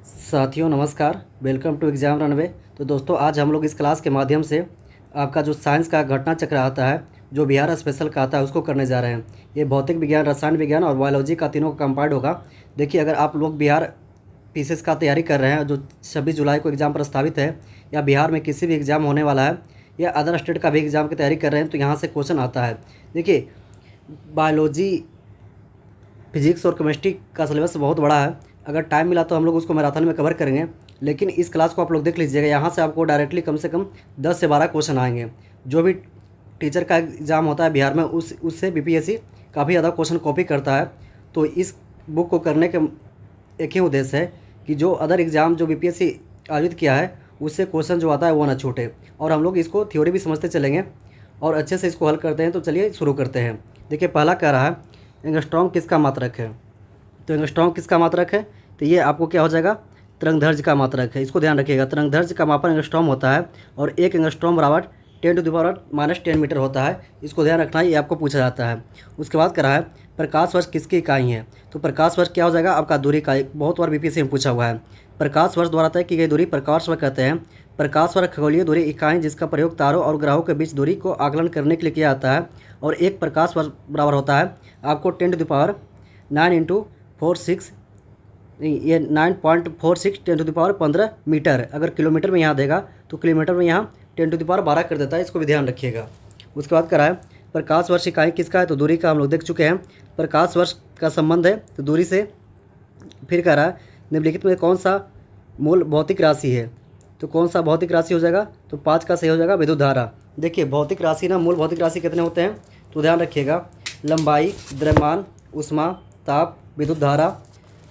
साथियों नमस्कार, welcome to exam runway. तो दोस्तों आज हम लोग इस क्लास के माध्यम से आपका जो साइंस का घटना चक्र आता है, जो बिहार स्पेशल का आता है, उसको करने जा रहे हैं। ये भौतिक विज्ञान, रसायन विज्ञान और बायोलॉजी का तीनों का कंबाइंड होगा। देखिए, अगर आप लोग बिहार पीसीएस का तैयारी कर रहे हैं, जो 26 जुलाई को एग्ज़ाम प्रस्तावित है, या बिहार में किसी भी एग्ज़ाम होने वाला है, या अदर स्टेट का भी एग्ज़ाम की तैयारी कर रहे हैं, तो यहाँ से क्वेश्चन आता है। देखिए, बायोलॉजी, फिजिक्स और केमिस्ट्री का सिलेबस बहुत बड़ा है। अगर टाइम मिला तो हम लोग उसको मैराथन में कवर करेंगे, लेकिन इस क्लास को आप लोग देख लीजिएगा। यहाँ से आपको डायरेक्टली कम से कम 10 से 12 क्वेश्चन आएंगे। जो भी टीचर का एग्ज़ाम होता है बिहार में, उससे बीपीएससी काफ़ी ज़्यादा क्वेश्चन कॉपी करता है। तो इस बुक को करने के एक ही उद्देश्य है कि जो अदर एग्ज़ाम जो बीपीएससी आयोजित किया है, उससे क्वेश्चन जो आता है वो ना छूटे। और हम लोग इसको थ्योरी भी समझते चलेंगे और अच्छे से इसको हल करते हैं। तो चलिए शुरू करते हैं। देखिए, पहला कह रहा है एंगस्ट्रॉम किसका मात्रक है। तो एंगस्ट्रॉम किसका मात्रक है, तो ये आपको क्या हो जाएगा, तरंगदैर्घ्य का मात्रक है। इसको ध्यान रखिएगा, तरंगदैर्घ्य का मापन एंगस्ट्रॉम होता है और एक एंगस्ट्रॉम बराबर 10⁻⁻10 मीटर होता है। इसको ध्यान रखना है, ये आपको पूछा जाता है। उसके बाद कह रहा है प्रकाश वर्ष किसकी इकाई है। तो प्रकाश वर्ष क्या हो जाएगा, आपका दूरी का। बहुत बार बीपीएससी में पूछा हुआ है। प्रकाश वर्ष द्वारा तय की गई दूरी प्रकाश वर्ष कहते हैं। प्रकाश वर्ष खगोलीय दूरी इकाई जिसका प्रयोग तारों और ग्रहों के बीच दूरी को आकलन करने के लिए किया जाता है। और एक प्रकाश वर्ष बराबर होता है आपको 10⁻9 इंटू 46, ये 9.46 10⁻15 मीटर। अगर किलोमीटर में यहाँ देगा तो किलोमीटर में यहाँ 10⁻12 कर देता है। इसको भी ध्यान रखिएगा। उसके बाद करा है प्रकाश वर्ष इकाई किसका है, तो दूरी का हम लोग देख चुके हैं। प्रकाश वर्ष का संबंध है तो दूरी से। फिर कह रहा है निम्नलिखित में कौन सा मूल भौतिक राशि है। तो कौन सा भौतिक राशि हो जाएगा, तो 5 का सही हो जाएगा विद्युत धारा। देखिए, भौतिक राशि ना, मूल भौतिक राशि कितने होते हैं, तो ध्यान रखिएगा। लंबाई, द्रव्यमान, ऊष्मा, ताप, विद्युत धारा,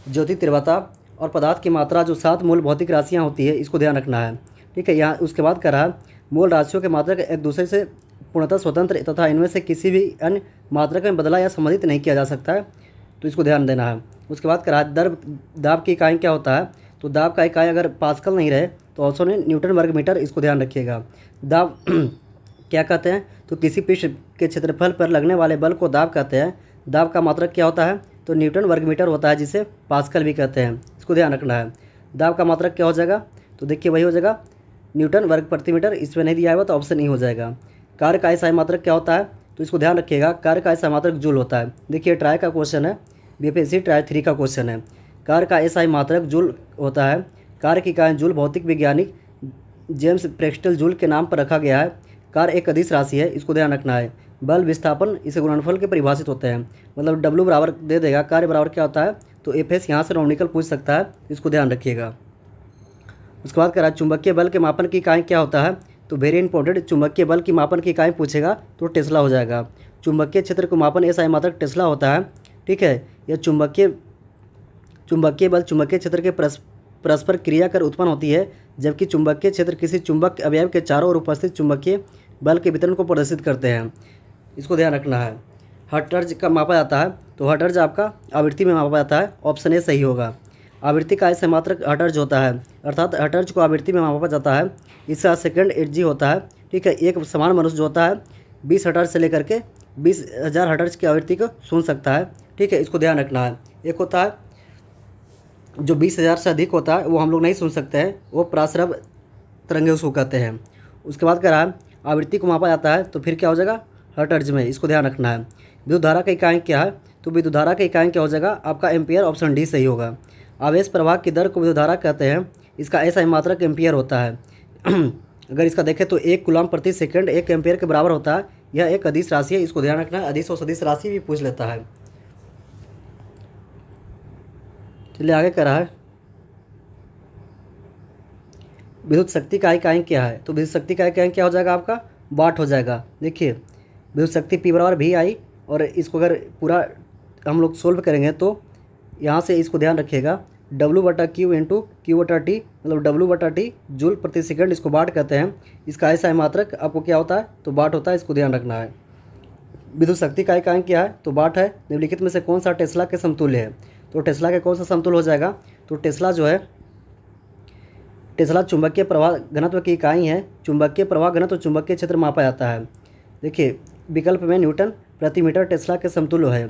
ज्योति तीव्रता और पदार्थ की मात्रा, जो 7 मूल भौतिक राशियाँ होती है, इसको ध्यान रखना है। ठीक है। यहाँ उसके बाद कह रहा है मूल राशियों के मात्रक एक दूसरे से पूर्णतः स्वतंत्र तथा इनमें से किसी भी अन्य मात्रक में बदला या संबंधित नहीं किया जा सकता है। तो इसको ध्यान देना है। उसके बाद कह रहा है दाब की इकाई क्या होता है। तो दाब का इकाई अगर पास्कल नहीं रहे तो ऑप्शन है न्यूटन वर्ग मीटर। इसको ध्यान रखिएगा। दाब क्या कहते हैं, तो किसी पृष्ठ के क्षेत्रफल पर लगने वाले बल को दाब कहते हैं। दाब का मात्रक क्या होता है, तो न्यूटन वर्ग मीटर होता है, जिसे पास्कल भी कहते हैं। इसको ध्यान रखना है। दाब का मात्रक क्या हो जाएगा, तो देखिए वही हो जाएगा न्यूटन वर्ग प्रति मीटर। इसमें नहीं दिया हुआ तो ऑप्शन नहीं हो जाएगा। कार्य का एसआई मात्रक क्या होता है, तो इसको ध्यान रखिएगा। कार्य का एसआई मात्रक जूल होता है। देखिए, ट्राई का क्वेश्चन है, बीपीएससी ट्राई 3 का क्वेश्चन है। कार्य का एसआई मात्रक जूल होता है। कार्य की इकाई जूल भौतिक वैज्ञानिक जेम्स प्रेक्सटल जूल के नाम पर रखा गया है। कार्य एक अदिश राशि है। इसको ध्यान रखना है। बल विस्थापन इसे गुणनफल के परिभाषित होते हैं। मतलब W बराबर दे देगा, कार्य बराबर क्या होता है, तो FS यहाँ से नॉमिकल पूछ सकता है। इसको ध्यान रखिएगा। उसके बाद कह रहा है चुंबकीय बल के मापन की इकाई क्या होता है, तो वेरी इंपॉर्टेंट। चुंबकीय बल की मापन की इकाई पूछेगा तो टेस्ला हो जाएगा। चुंबकीय क्षेत्र को मापन एसआई मात्रक टेस्ला होता है। ठीक है। यह चुंबकीय बल चुंबकीय क्षेत्र के परस्पर क्रिया कर उत्पन्न होती है, जबकि चुंबकीय क्षेत्र किसी चुंबक अवयव के चारों ओर उपस्थित चुंबकीय बल के वितरण को प्रदर्शित करते हैं। इसको ध्यान रखना है। हर्ट्ज का मापा जाता है, तो हर्ट्ज आपका आवृत्ति में मापा जाता है। ऑप्शन ए सही होगा। आवृत्ति का एसआई मात्रक हर्ट्ज होता है, अर्थात हर्ट्ज को आवृत्ति में मापा जाता है। इसका सेकंड एच होता है। ठीक है। एक समान मनुष्य जो होता है 20 हर्ट्ज से लेकर के 20,000 हर्ट्ज की आवृत्ति को सुन सकता है। ठीक है। इसको ध्यान रखना है। एक होता है जो 20,000 से अधिक होता है, वो हम लोग नहीं सुन सकते हैं, वो प्रासरव तरंगे उसको कहते हैं। उसके बाद कह रहा है आवृत्ति को मापा जाता है, तो फिर क्या हो जाएगा, हर्ट्ज में। इसको ध्यान रखना है। विद्युत धारा का इकाई क्या है, तो विद्युत धारा का इकाई क्या हो जाएगा, आपका एम्पियर। ऑप्शन डी सही होगा। आवेश प्रवाह की दर को विद्युत धारा कहते हैं। इसका एसआई मात्रक एम्पियर होता है। अगर इसका देखें तो 1 कूलम प्रति सेकंड 1 एम्पियर के बराबर होता है। यह एक अदिश राशि है। इसको ध्यान रखना है। अदिश और सदिश राशि भी पूछ लेता है। चलिए आगे कह रहा है विद्युत शक्ति का इकाई क्या है, तो विद्युत शक्ति का इकाई क्या हो जाएगा, आपका वाट हो जाएगा। देखिए, विद्युत शक्ति P बराबर VI। और इसको अगर पूरा हम लोग सोल्व करेंगे तो यहाँ से इसको ध्यान रखिएगा, W/Q इंटू Q/T, मतलब W/T जूल प्रति सेकंड। इसको वाट कहते हैं। इसका एसआई मात्रक आपको क्या होता है, तो वाट होता है। इसको ध्यान रखना है। विद्युत शक्ति का इकाई क्या है, तो वाट है। निम्नलिखित में से कौन सा टेस्ला के समतुल्य है, तो टेस्ला के कौन सा समतुल्य हो जाएगा, तो टेस्ला जो है, टेस्ला चुंबकीय प्रवाह घनत्व की इकाई है। चुंबकीय प्रवाह घनत्व तो चुंबकीय क्षेत्र मापा जाता है। देखिए, विकल्प में न्यूटन प्रति मीटर टेस्ला के समतुल्य है।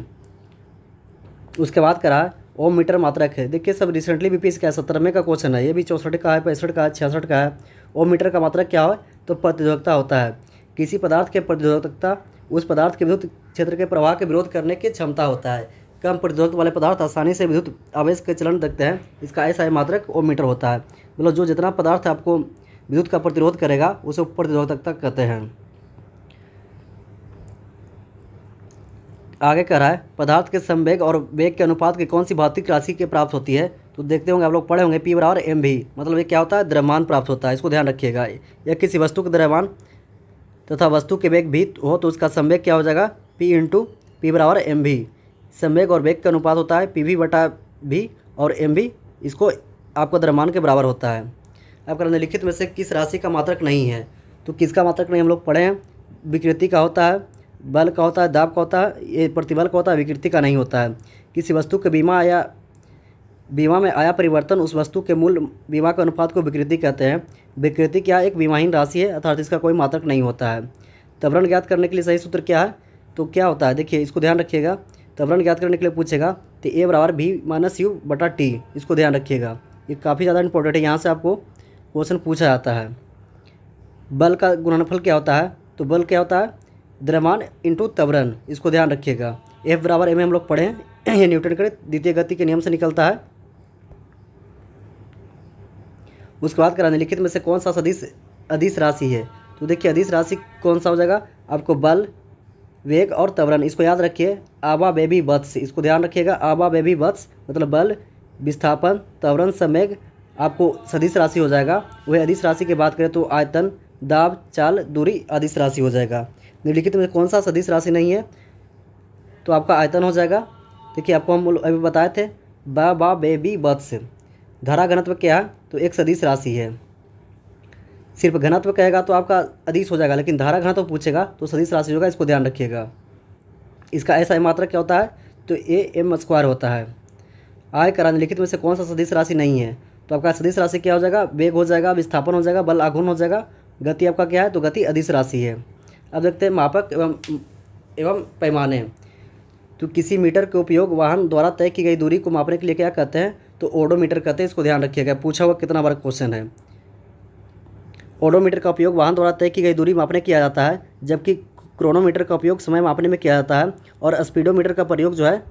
उसके बाद करा ओम मीटर मात्रक है। देखिए सब रिसेंटली बीपीएससी का 70वें का क्वेश्चन है, ये भी 64 का है, 65 का है, 66 का है। ओम मीटर का मात्रक क्या है? तो प्रतिरोधकता होता है। किसी पदार्थ के प्रतिरोधकता उस पदार्थ के विद्युत क्षेत्र के प्रवाह के विरोध करने की क्षमता होता है। कम प्रतिरोधक वाले पदार्थ आसानी से विद्युत आवेश के चलन देखते हैं, इसका ऐसा मात्रक ओम मीटर होता है। मतलब जो जितना पदार्थ आपको विद्युत का प्रतिरोध करेगा उसे प्रतिरोधकता कहते हैं। आगे कह रहा है पदार्थ के संवेग और वेग के अनुपात की कौन सी भौतिक राशि के प्राप्त होती है? तो देखते होंगे आप लोग पढ़े होंगे, P बराबर mv, मतलब ये क्या होता है? द्रव्यमान प्राप्त होता है, इसको ध्यान रखिएगा। या किसी वस्तु के द्रव्यमान तथा वस्तु के वेग भी हो तो उसका संवेग क्या हो जाएगा? P इंटू P बराबर mv। संवेग और वेग का अनुपात होता है PV बटा v, और mv इसको आपको द्रव्यमान के बराबर होता है। आपका निम्नलिखित में से किस राशि का मात्रक नहीं है? तो किसका मात्रक नहीं हम लोग पढ़े हैं? विकृति का होता है, बल का होता है, दाब का होता है, ये प्रतिबल का होता है, विकृति का नहीं होता है। किसी वस्तु के बीमा में आया परिवर्तन उस वस्तु के मूल बीमा के अनुपात को विकृति कहते हैं। विकृति क्या? एक बीमाहीन राशि है, अर्थात इसका कोई मात्रक नहीं होता है। त्वरण ज्ञात करने के लिए सही सूत्र क्या है? तो क्या होता है? देखिए इसको ध्यान रखिएगा। त्वरण ज्ञात करने के लिए पूछेगा तो A बराबर V माइनस U बटा T, इसको ध्यान रखिएगा, ये काफ़ी ज़्यादा इंपॉर्टेंट है, यहाँ से आपको क्वेश्चन पूछा जाता है। बल का गुणनफल क्या होता है? तो बल क्या होता है? द्रव्यमान इंटू त्वरण, इसको ध्यान रखिएगा। F बराबर m हम लोग पढ़े हैं, ये न्यूटन के द्वितीय गति के नियम से निकलता है। उसके बाद कराने लिखित में से कौन सा सदिश अदिश राशि है? तो देखिए अदिश राशि कौन सा हो जाएगा? आपको बल, वेग और त्वरण, इसको याद रखिए। आबा बेबी बत्स, इसको ध्यान रखिएगा। आबा बेबी बत्स मतलब बल, विस्थापन, त्वरण, संवेग आपको सदिश राशि हो जाएगा। वही अदिश राशि की बात करें तो आयतन, दाब, चाल, दूरी अदिश राशि हो जाएगा। निम्नलिखित में कौन सा सदिश राशि नहीं है? तो आपका आयतन हो जाएगा। देखिए आपको हम अभी बताए थे बा बेबी बत्स। धारा घनत्व क्या है? तो एक सदिश राशि है। सिर्फ घनत्व कहेगा तो आपका अदिश हो जाएगा, लेकिन धारा घनत्व पूछेगा तो सदिश राशि होगा, इसको ध्यान रखिएगा। इसका ऐसा मात्रक क्या होता है? तो AM² होता है। आय करा निम्नलिखित में से कौन सा सदिश राशि नहीं है? तो आपका सदिश राशि क्या हो जाएगा? वेग हो जाएगा, विस्थापन हो जाएगा, बल आघूर्ण हो जाएगा, गति आपका क्या है? तो गति अदिश राशि है। अब देखते हैं मापक एवं पैमाने। तो किसी मीटर के उपयोग वाहन द्वारा तय की गई दूरी को मापने के लिए क्या कहते हैं? तो ओडोमीटर कहते हैं, इसको ध्यान रखिएगा, पूछा हुआ कितना बार क्वेश्चन है। ओडोमीटर का उपयोग वाहन द्वारा तय की गई दूरी मापने किया जाता है, जबकि क्रोनोमीटर का उपयोग समय मापने में किया जाता है, और स्पीडोमीटर का प्रयोग जो है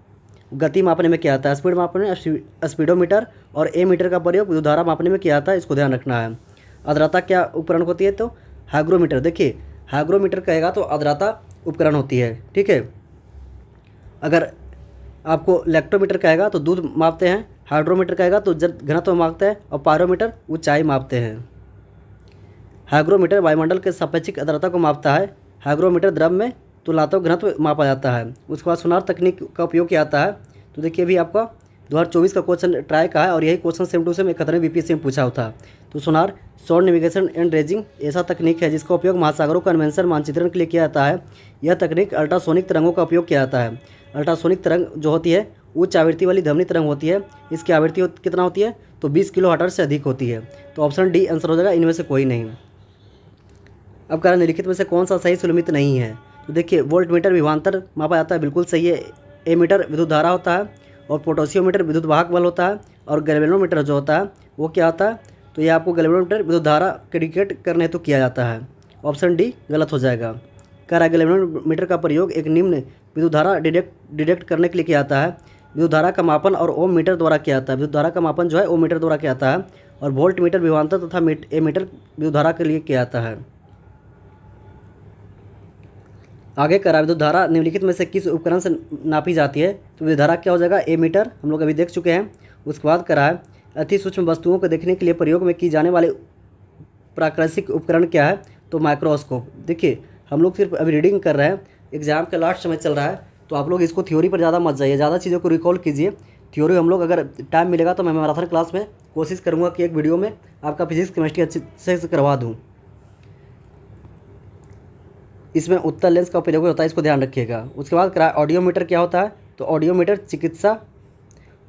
गति मापने में किया जाता है। स्पीड मापने में स्पीडोमीटर, और ए मीटर का प्रयोग विद्युत धारा मापने में किया जाता है, इसको ध्यान रखना है। आर्द्रता क्या उपकरण होती है? तो हाइग्रोमीटर। देखिए हाइग्रोमीटर कहेगा तो आर्द्रता उपकरण होती है, ठीक है। अगर आपको लैक्टोमीटर कहेगा तो दूध मापते हैं, हाइड्रोमीटर कहेगा तो जल घनत्व मापते हैं, और पायरोमीटर ऊंचाई मापते हैं। हाइग्रोमीटर वायुमंडल के सापेक्षिक आर्द्रता को मापता है। हाइग्रोमीटर द्रव में तुलनात्मक घनत्व मापा जाता है। उसके बाद सोनार तकनीक का उपयोग किया जाता है। तो देखिए अभी आपका 2024 का क्वेश्चन ट्राई का है, और यही क्वेश्चन सेम टू सेम 71वें बीपीएससी में पूछा होता। तो सोनार सौर नेविगेशन एंड रेजिंग ऐसा तकनीक है जिसका उपयोग महासागरों का कन्वेंशन मानचित्रण के लिए किया जाता है। यह तकनीक अल्ट्रासोनिक तरंगों का उपयोग किया जाता है। अल्ट्रासोनिक तरंग जो होती है उच्च आवृत्ति वाली ध्वनि तरंग होती है। इसकी आवृत्ति कितना होती है? तो 20 किलो हर्ट्ज से अधिक होती है। तो ऑप्शन डी आंसर हो जाएगा, इनमें से कोई नहीं। अब कारण निम्नलिखित में से कौन सा सही सुलमित नहीं है? तो देखिए वोल्ट मीटर विभवांतर मापा जाता है, बिल्कुल सही है। ए मीटर विद्युत धारा होता है, और पोटेशियोमीटर विद्युत वाहक बल होता है, और गैल्वेनोमीटर जो होता है वो क्या होता है? तो ये आपको गैल्वेनोमीटर विद्युत धारा इंडिकेट करने हेतु किया जाता है। ऑप्शन डी गलत हो जाएगा। कह रहा है गैल्वेनोमीटर का प्रयोग एक निम्न विद्युत धारा डिटेक्ट करने के लिए किया जाता है। विद्युत धारा का मापन और ओम मीटर द्वारा किया जाता है। विद्युत धारा का मापन जो है ओम मीटर द्वारा किया जाता है, और वोल्ट मीटर विभवांतर तथा ए मीटर विद्युत धारा के लिए किया जाता है। आगे करा विद्युत धारा निम्नलिखित में से किस उपकरण से नापी जाती है? तो विद्युत धारा क्या हो जाएगा? ए मीटर, हम लोग अभी देख चुके हैं। उसके बाद करा है अति सूक्ष्म वस्तुओं को देखने के लिए प्रयोग में की जाने वाले प्राकृतिक उपकरण क्या है? तो माइक्रोस्कोप। देखिए हम लोग सिर्फ अभी रीडिंग कर रहे हैं, एग्जाम का लास्ट समय चल रहा है, तो आप लोग इसको थ्योरी पर ज़्यादा मत जाइए, ज़्यादा चीज़ों को रिकॉल कीजिए। थ्योरी हम लोग अगर टाइम मिलेगा तो मैं मैराथन क्लास में कोशिश करूँगा कि एक वीडियो में आपका फिजिक्स केमिस्ट्री अच्छे से करवा दूँ। इसमें उत्तल लेंस का उपयोग होता है, इसको ध्यान रखिएगा। उसके बाद करा ऑडियोमीटर क्या होता है? तो ऑडियोमीटर चिकित्सा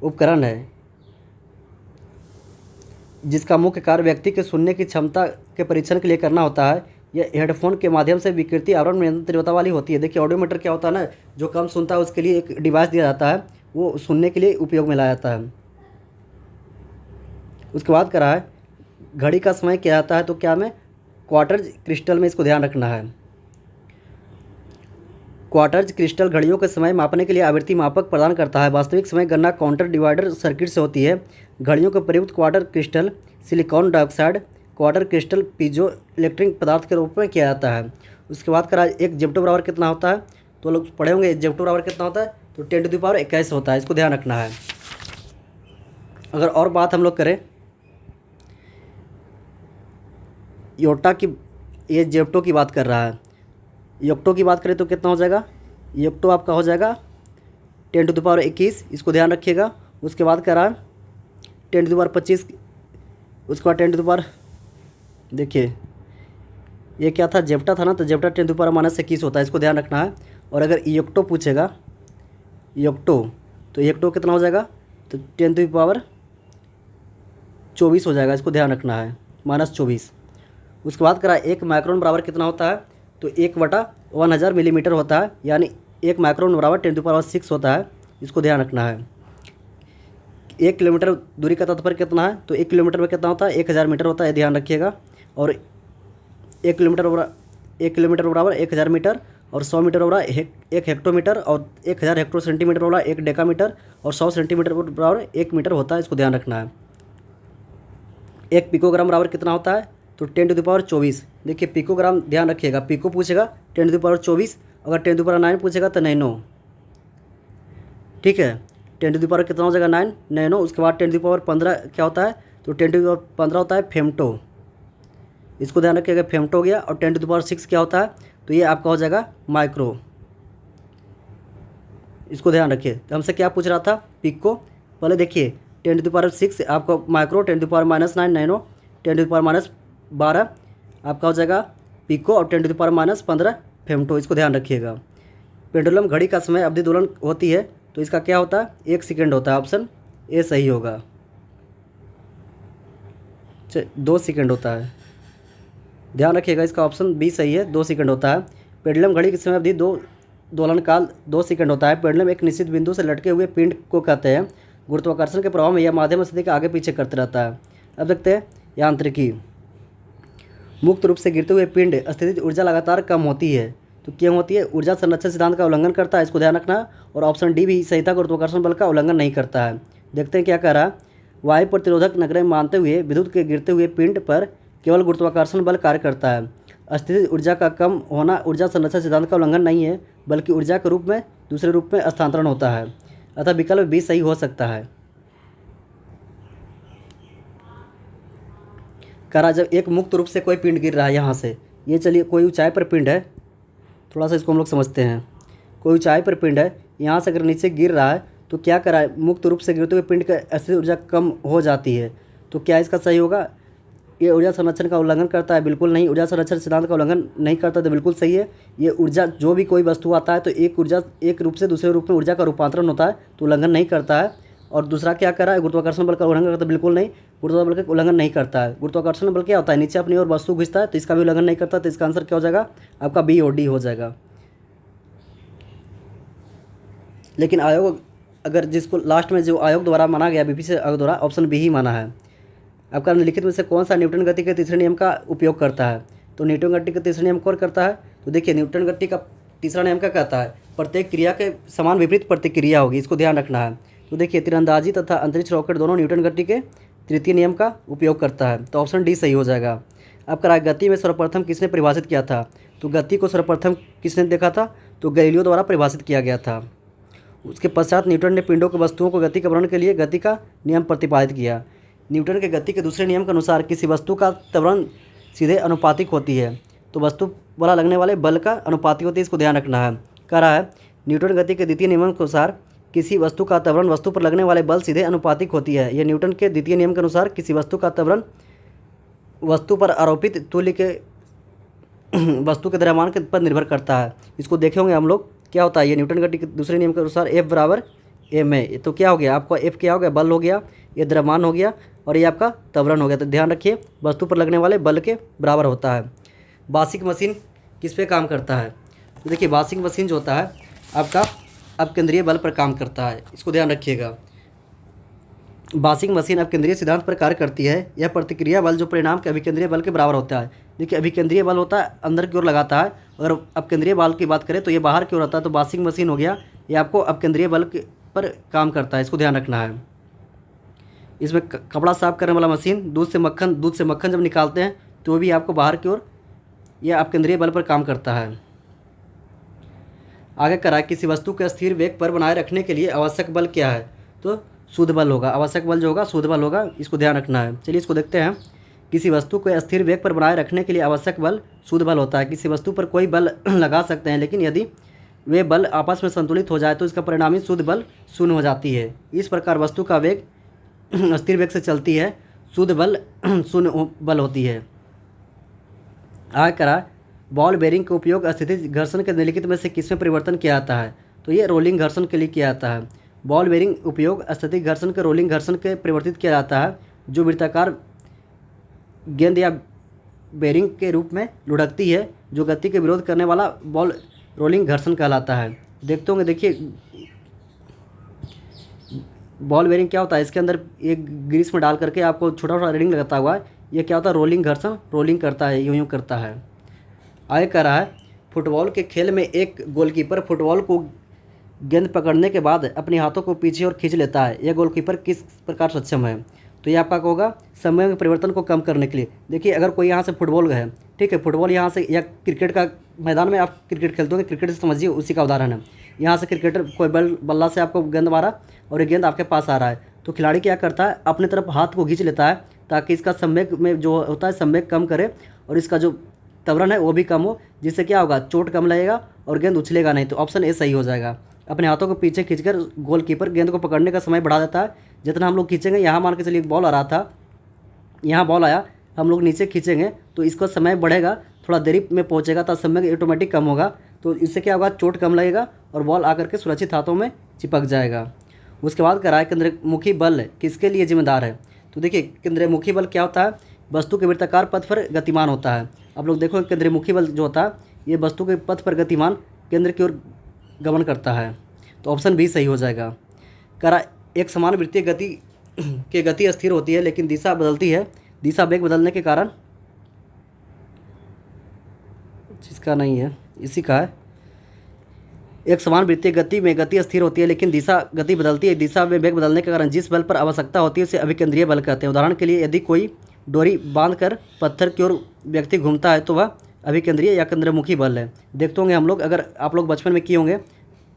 उपकरण है जिसका मुख्य कार्य व्यक्ति के सुनने की क्षमता के परीक्षण के लिए करना होता है। यह हेडफोन के माध्यम से विकृति आवरण नियंत्रण तीव्रता वाली होती है। देखिए ऑडियोमीटर क्या होता है ना, जो कम सुनता है उसके लिए एक डिवाइस दिया जाता है, वो सुनने के लिए उपयोग में लाया जाता है। उसके बाद करा है घड़ी का समय क्या आता है, तो क्या में क्वार्टर्ज क्रिस्टल में इसको ध्यान रखना है। क्वार्टर्ज क्रिस्टल घड़ियों के समय मापने के लिए आवृत्ति मापक प्रदान करता है। वास्तविक समय गणना काउंटर डिवाइडर सर्किट से होती है। घड़ियों के प्रयुक्त quarter crystal silicon dioxide quarter crystal piezo electric पदार्थ के रूप में किया जाता है। उसके बाद करा एक जेप्टो बराबर कितना होता है, तो लोग पढ़े होंगे जेप्टो बराबर कितना होता है, तो 10⁻21 होता है। इसको ध्यान रखना है। अगर और बात हम लोग करें योटा की, ये जेप्टो की बात कर रहा है। योक्टो की बात करें तो कितना हो जाएगा, योक्टो आपका हो जाएगा 10⁻21, इसको ध्यान रखिएगा। उसके बाद कह रहा है 10⁻25, उसके बाद 10 देखिए ये क्या था, जेप्टा था ना, तो जेप्टा 10⁻−21 होता है, इसको ध्यान रखना है। और अगर योक्टो पूछेगा योक्टो, तो योक्टो कितना हो जाएगा, तो 10⁻24 हो जाएगा, इसको ध्यान रखना है, -24। उसके बाद करा एक माइक्रोन बराबर कितना होता है, तो 1/1000 मिलीमीटर होता है, यानी एक माइक्रोन बराबर 10⁻6 होता है, इसको ध्यान रखना है। 1 किलोमीटर दूरी का तात्पर्य कितना है, तो 1 किलोमीटर में कितना होता है, 1000 मीटर होता है, ध्यान रखिएगा। और 1 किलोमीटर बराबर 1000 मीटर, और 100 मीटर बराबर 1 हेक्टोमीटर, और 1000 हेक्टो सेंटीमीटर बराबर 1 डेकामीटर, और 100 सेंटीमीटर बराबर 1 मीटर होता है, इसको ध्यान रखना है। 1 पिकोग्राम बराबर कितना होता है, तो 10⁻24। देखिए पिकोग्राम ध्यान रखिएगा, पिको पूछेगा 10⁻24, अगर 10⁻9 पूछेगा तो नैनो, ठीक है। 10⁻ कितना हो जाएगा, 9 नैनो। उसके बाद 10⁻15 क्या होता है, तो 10⁻15 होता है फेमटो, इसको ध्यान रखिएगा, फेमटो हो गया। और 10⁻6 क्या होता है, तो ये आपका हो जाएगा माइक्रो, इसको ध्यान रखिए। तो हमसे क्या पूछ रहा था, पिको। पहले देखिए 10⁻6 आपका माइक्रो, 10⁻−9 नैनो, 10⁻−12 आपका हो जाएगा पिको, और 10⁻−15 फेमटो, इसको ध्यान रखिएगा। पेंडुलम घड़ी का समय अवधि दोलन होती है, तो इसका क्या होता है, 1 सेकेंड होता है, ऑप्शन ए सही होगा। 2 सेकेंड होता है, ध्यान रखिएगा, इसका ऑप्शन बी सही है, 2 सेकेंड होता है। पेंडुलम घड़ी के समय अवधि दोलन काल 2 सेकेंड होता है। पेंडुलम एक निश्चित बिंदु से लटके हुए पिंड को कहते हैं। गुरुत्वाकर्षण के प्रभाव में यह माध्यम स्थिति के आगे पीछे करते रहता है। अब देखते हैं यांत्रिकी। मुक्त रूप से गिरते हुए पिंड स्थितिज ऊर्जा लगातार कम होती है, तो क्यों होती है, ऊर्जा संरक्षण सिद्धांत का उल्लंघन करता है, इसको ध्यान रखना। और ऑप्शन डी भी सही था, गुरुत्वाकर्षण बल का उल्लंघन नहीं करता है। देखते हैं क्या कह रहा है, वायु प्रतिरोधक नगरें मानते हुए विद्युत के गिरते हुए पिंड पर केवल गुरुत्वाकर्षण बल कार्य करता है। स्थितिज ऊर्जा का कम होना ऊर्जा संरक्षण सिद्धांत का उल्लंघन नहीं है, बल्कि ऊर्जा के रूप में दूसरे रूप में स्थानांतरण होता है, अतः विकल्प बी सही हो सकता है। करा जब एक मुक्त रूप से कोई पिंड गिर रहा है यहाँ से, ये चलिए कोई ऊंचाई पर पिंड है, थोड़ा सा इसको हम लोग समझते हैं। कोई ऊंचाई पर पिंड है, यहाँ से अगर नीचे गिर रहा है, तो क्या करा है, मुक्त रूप से गिरते हुए पिंड का स्थितिज ऊर्जा कम हो जाती है, तो क्या इसका सही होगा, ये ऊर्जा संरक्षण का उल्लंघन करता है, बिल्कुल नहीं। ऊर्जा संरक्षण सिद्धांत का उल्लंघन नहीं करता, तो बिल्कुल सही है। ये ऊर्जा जो भी कोई वस्तु आता है, तो एक रूप से दूसरे रूप में ऊर्जा का रूपांतरण होता है, तो उल्लंघन नहीं करता है। और दूसरा क्या कर रहा है, गुरुत्वाकर्षण बल का उल्लंघन करता है, बिल्कुल नहीं, गुरुत्वाकर्षण बल का उल्लंघन नहीं करता है। गुरुत्वाकर्षण बल क्या होता है, नीचे अपनी ओर वस्तु खींचता है, तो इसका भी उल्लंघन नहीं करता, तो इसका आंसर क्या हो जाएगा, आपका बी और डी हो जाएगा। लेकिन आयोग अगर जिसको लास्ट में जो आयोग द्वारा माना गया, बीपीसी आयोग द्वारा, ऑप्शन बी ही माना है। आपका निम्नलिखित में से कौन सा न्यूटन गति के तीसरे नियम का उपयोग करता है, तो न्यूटन गति का तीसरा नियम कौन करता है, तो देखिए न्यूटन गति का तीसरा नियम क्या कहता है, प्रत्येक क्रिया के समान विपरीत प्रतिक्रिया होगी, इसको ध्यान रखना है। तो देखिए तीरंदाजी तथा अंतरिक्ष रॉकेट दोनों न्यूटन गति के तृतीय नियम का उपयोग करता है, तो ऑप्शन डी सही हो जाएगा। आपका गति में सर्वप्रथम किसने परिभाषित किया था, तो गति को सर्वप्रथम किसने देखा था, तो गैलीलियो द्वारा परिभाषित किया गया था। उसके पश्चात न्यूटन ने पिंडों की वस्तुओं को गति के वर्णन के लिए गति का नियम प्रतिपादित किया। न्यूटन के गति के दूसरे नियम के अनुसार किसी वस्तु का त्वरण सीधे अनुपातिक होती है, तो वस्तु वाला लगने वाले बल का अनुपातिक होती है, इसको ध्यान रखना है। कह रहा है न्यूटन गति के द्वितीय नियम के अनुसार किसी वस्तु का त्वरण वस्तु पर लगने वाले बल सीधे अनुपातिक होती है। यह न्यूटन के द्वितीय नियम के अनुसार किसी वस्तु का त्वरण वस्तु पर आरोपित तुल्य के वस्तु के द्रव्यमान के पर निर्भर करता है। इसको देखे होंगे हम लोग, क्या होता है, ये न्यूटन गति के दूसरे नियम के अनुसार F बराबर m है, तो क्या हो गया आपका F क्या हो गया, बल हो गया, ये द्रव्यमान हो गया, और ये आपका त्वरण हो गया। तो ध्यान रखिए वस्तु पर लगने वाले बल के बराबर होता है। वॉशिंग मशीन किस पे काम करता है, तो देखिए वॉशिंग मशीन जो होता है आपका अपकेंद्रीय बल पर काम करता है, इसको ध्यान रखिएगा। वॉशिंग मशीन अपकेंद्रीय सिद्धांत पर कार्य करती है। यह प्रतिक्रिया बल जो परिणाम के अभिकेंद्रीय बल के बराबर होता है। देखिए अभिकेंद्रीय बल होता है अंदर की ओर लगाता है, अगर अपकेंद्रीय बल की बात करें तो ये बाहर की ओर होता है। तो वॉशिंग मशीन हो गया, ये आपको अपकेंद्रीय बल पर काम करता है, इसको ध्यान रखना है। इसमें कपड़ा साफ करने वाला मशीन, दूध से मक्खन जब निकालते हैं तो भी आपको बाहर की ओर यह अपकेंद्रीय बल पर काम करता है। आगे करा, किसी वस्तु के स्थिर वेग पर बनाए रखने के लिए आवश्यक बल क्या है? तो शुद्ध बल होगा। आवश्यक बल जो होगा शुद्ध बल होगा, इसको ध्यान रखना है। चलिए इसको देखते हैं। किसी वस्तु को स्थिर वेग पर बनाए रखने के लिए आवश्यक बल शुद्ध बल होता है। किसी वस्तु पर कोई बल लगा सकते हैं, लेकिन यदि वे बल आपस में संतुलित हो जाए तो इसका परिणामी शुद्ध बल शून्य हो जाती है। इस प्रकार वस्तु का वेग स्थिर वेग से चलती है, शुद्ध बल शून्य बल होती है। आगे करा, बॉल बेरिंग का उपयोग स्थितिज घर्षण के निम्नलिखित में से किसमें परिवर्तन किया जाता है? तो ये रोलिंग घर्षण के लिए किया जाता है। बॉल बेरिंग उपयोग स्थितिज घर्षण के रोलिंग घर्षण के परिवर्तित किया जाता है, जो वृत्ताकार गेंद या बेरिंग के रूप में लुढ़कती है, जो गति के विरोध करने वाला बॉल रोलिंग घर्षण कहलाता है। देखते होंगे, देखिए बॉल बेरिंग क्या होता है, इसके अंदर एक ग्रीस में डाल करके आपको छोटा छोटा रिंग लगाता हुआ है, ये क्या होता है, रोलिंग घर्षण रोलिंग करता है, यूँ करता है। आगे कह रहा है, फुटबॉल के खेल में एक गोलकीपर फुटबॉल को गेंद पकड़ने के बाद अपने हाथों को पीछे और खींच लेता है। यह गोलकीपर किस प्रकार सक्षम है? तो ये आपका होगा समय में परिवर्तन को कम करने के लिए। देखिए अगर कोई यहाँ से फुटबॉल है, ठीक है, फुटबॉल यहाँ से, या क्रिकेट का मैदान में आप क्रिकेट खेलते होंगे, क्रिकेट से समझिए, उसी का उदाहरण है। यहाँ से क्रिकेटर कोई बल्ला से आपको गेंद मारा और ये गेंद आपके पास आ रहा है, तो खिलाड़ी क्या करता है, अपने तरफ हाथ को खींच लेता है ताकि इसका संवेग में जो होता है संवेग कम करे और इसका जो त्वरण है वो भी कम हो, जिससे क्या होगा, चोट कम लगेगा और गेंद उछलेगा नहीं। तो ऑप्शन ए सही हो जाएगा। अपने हाथों को पीछे खींचकर गोलकीपर गेंद को पकड़ने का समय बढ़ा देता है। जितना हम लोग खींचेंगे, यहाँ मान के चलिए बॉल आ रहा था, यहाँ बॉल आया, हम लोग नीचे खींचेंगे तो इसका समय बढ़ेगा, थोड़ा देरी में पहुँचेगा तो समय ऑटोमेटिक कम होगा। तो इससे क्या होगा, चोट कम लगेगा और बॉल आकर के सुरक्षित हाथों में चिपक जाएगा। उसके बाद कराए, केंद्रमुखी बल किसके लिए जिम्मेदार है? तो देखिए केंद्रमुखी बल क्या होता है, वस्तु के वृत्ताकार पथ पर गतिमान होता है। आप लोग देखो केंद्रमुखी बल जो होता है, ये वस्तु के पथ पर गतिमान केंद्र की ओर गमन करता है। तो ऑप्शन बी सही हो जाएगा। करा, एक समान वृत्तीय गति की गति स्थिर होती है लेकिन दिशा बदलती है, दिशा वेग बदलने के कारण, जिसका नहीं है इसी का है। एक समान वृत्तीय गति में गति स्थिर होती है लेकिन गति बदलती है, दिशा में वेग बदलने के कारण जिस बल पर आवश्यकता होती है उसे अभिकेंद्रीय बल कहते हैं। उदाहरण के लिए यदि कोई डोरी बांधकर पत्थर की ओर व्यक्ति घूमता है तो वह अभिकेंद्रीय या केंद्रमुखी बल है। देखते होंगे हम लोग, अगर आप लोग बचपन में किए होंगे,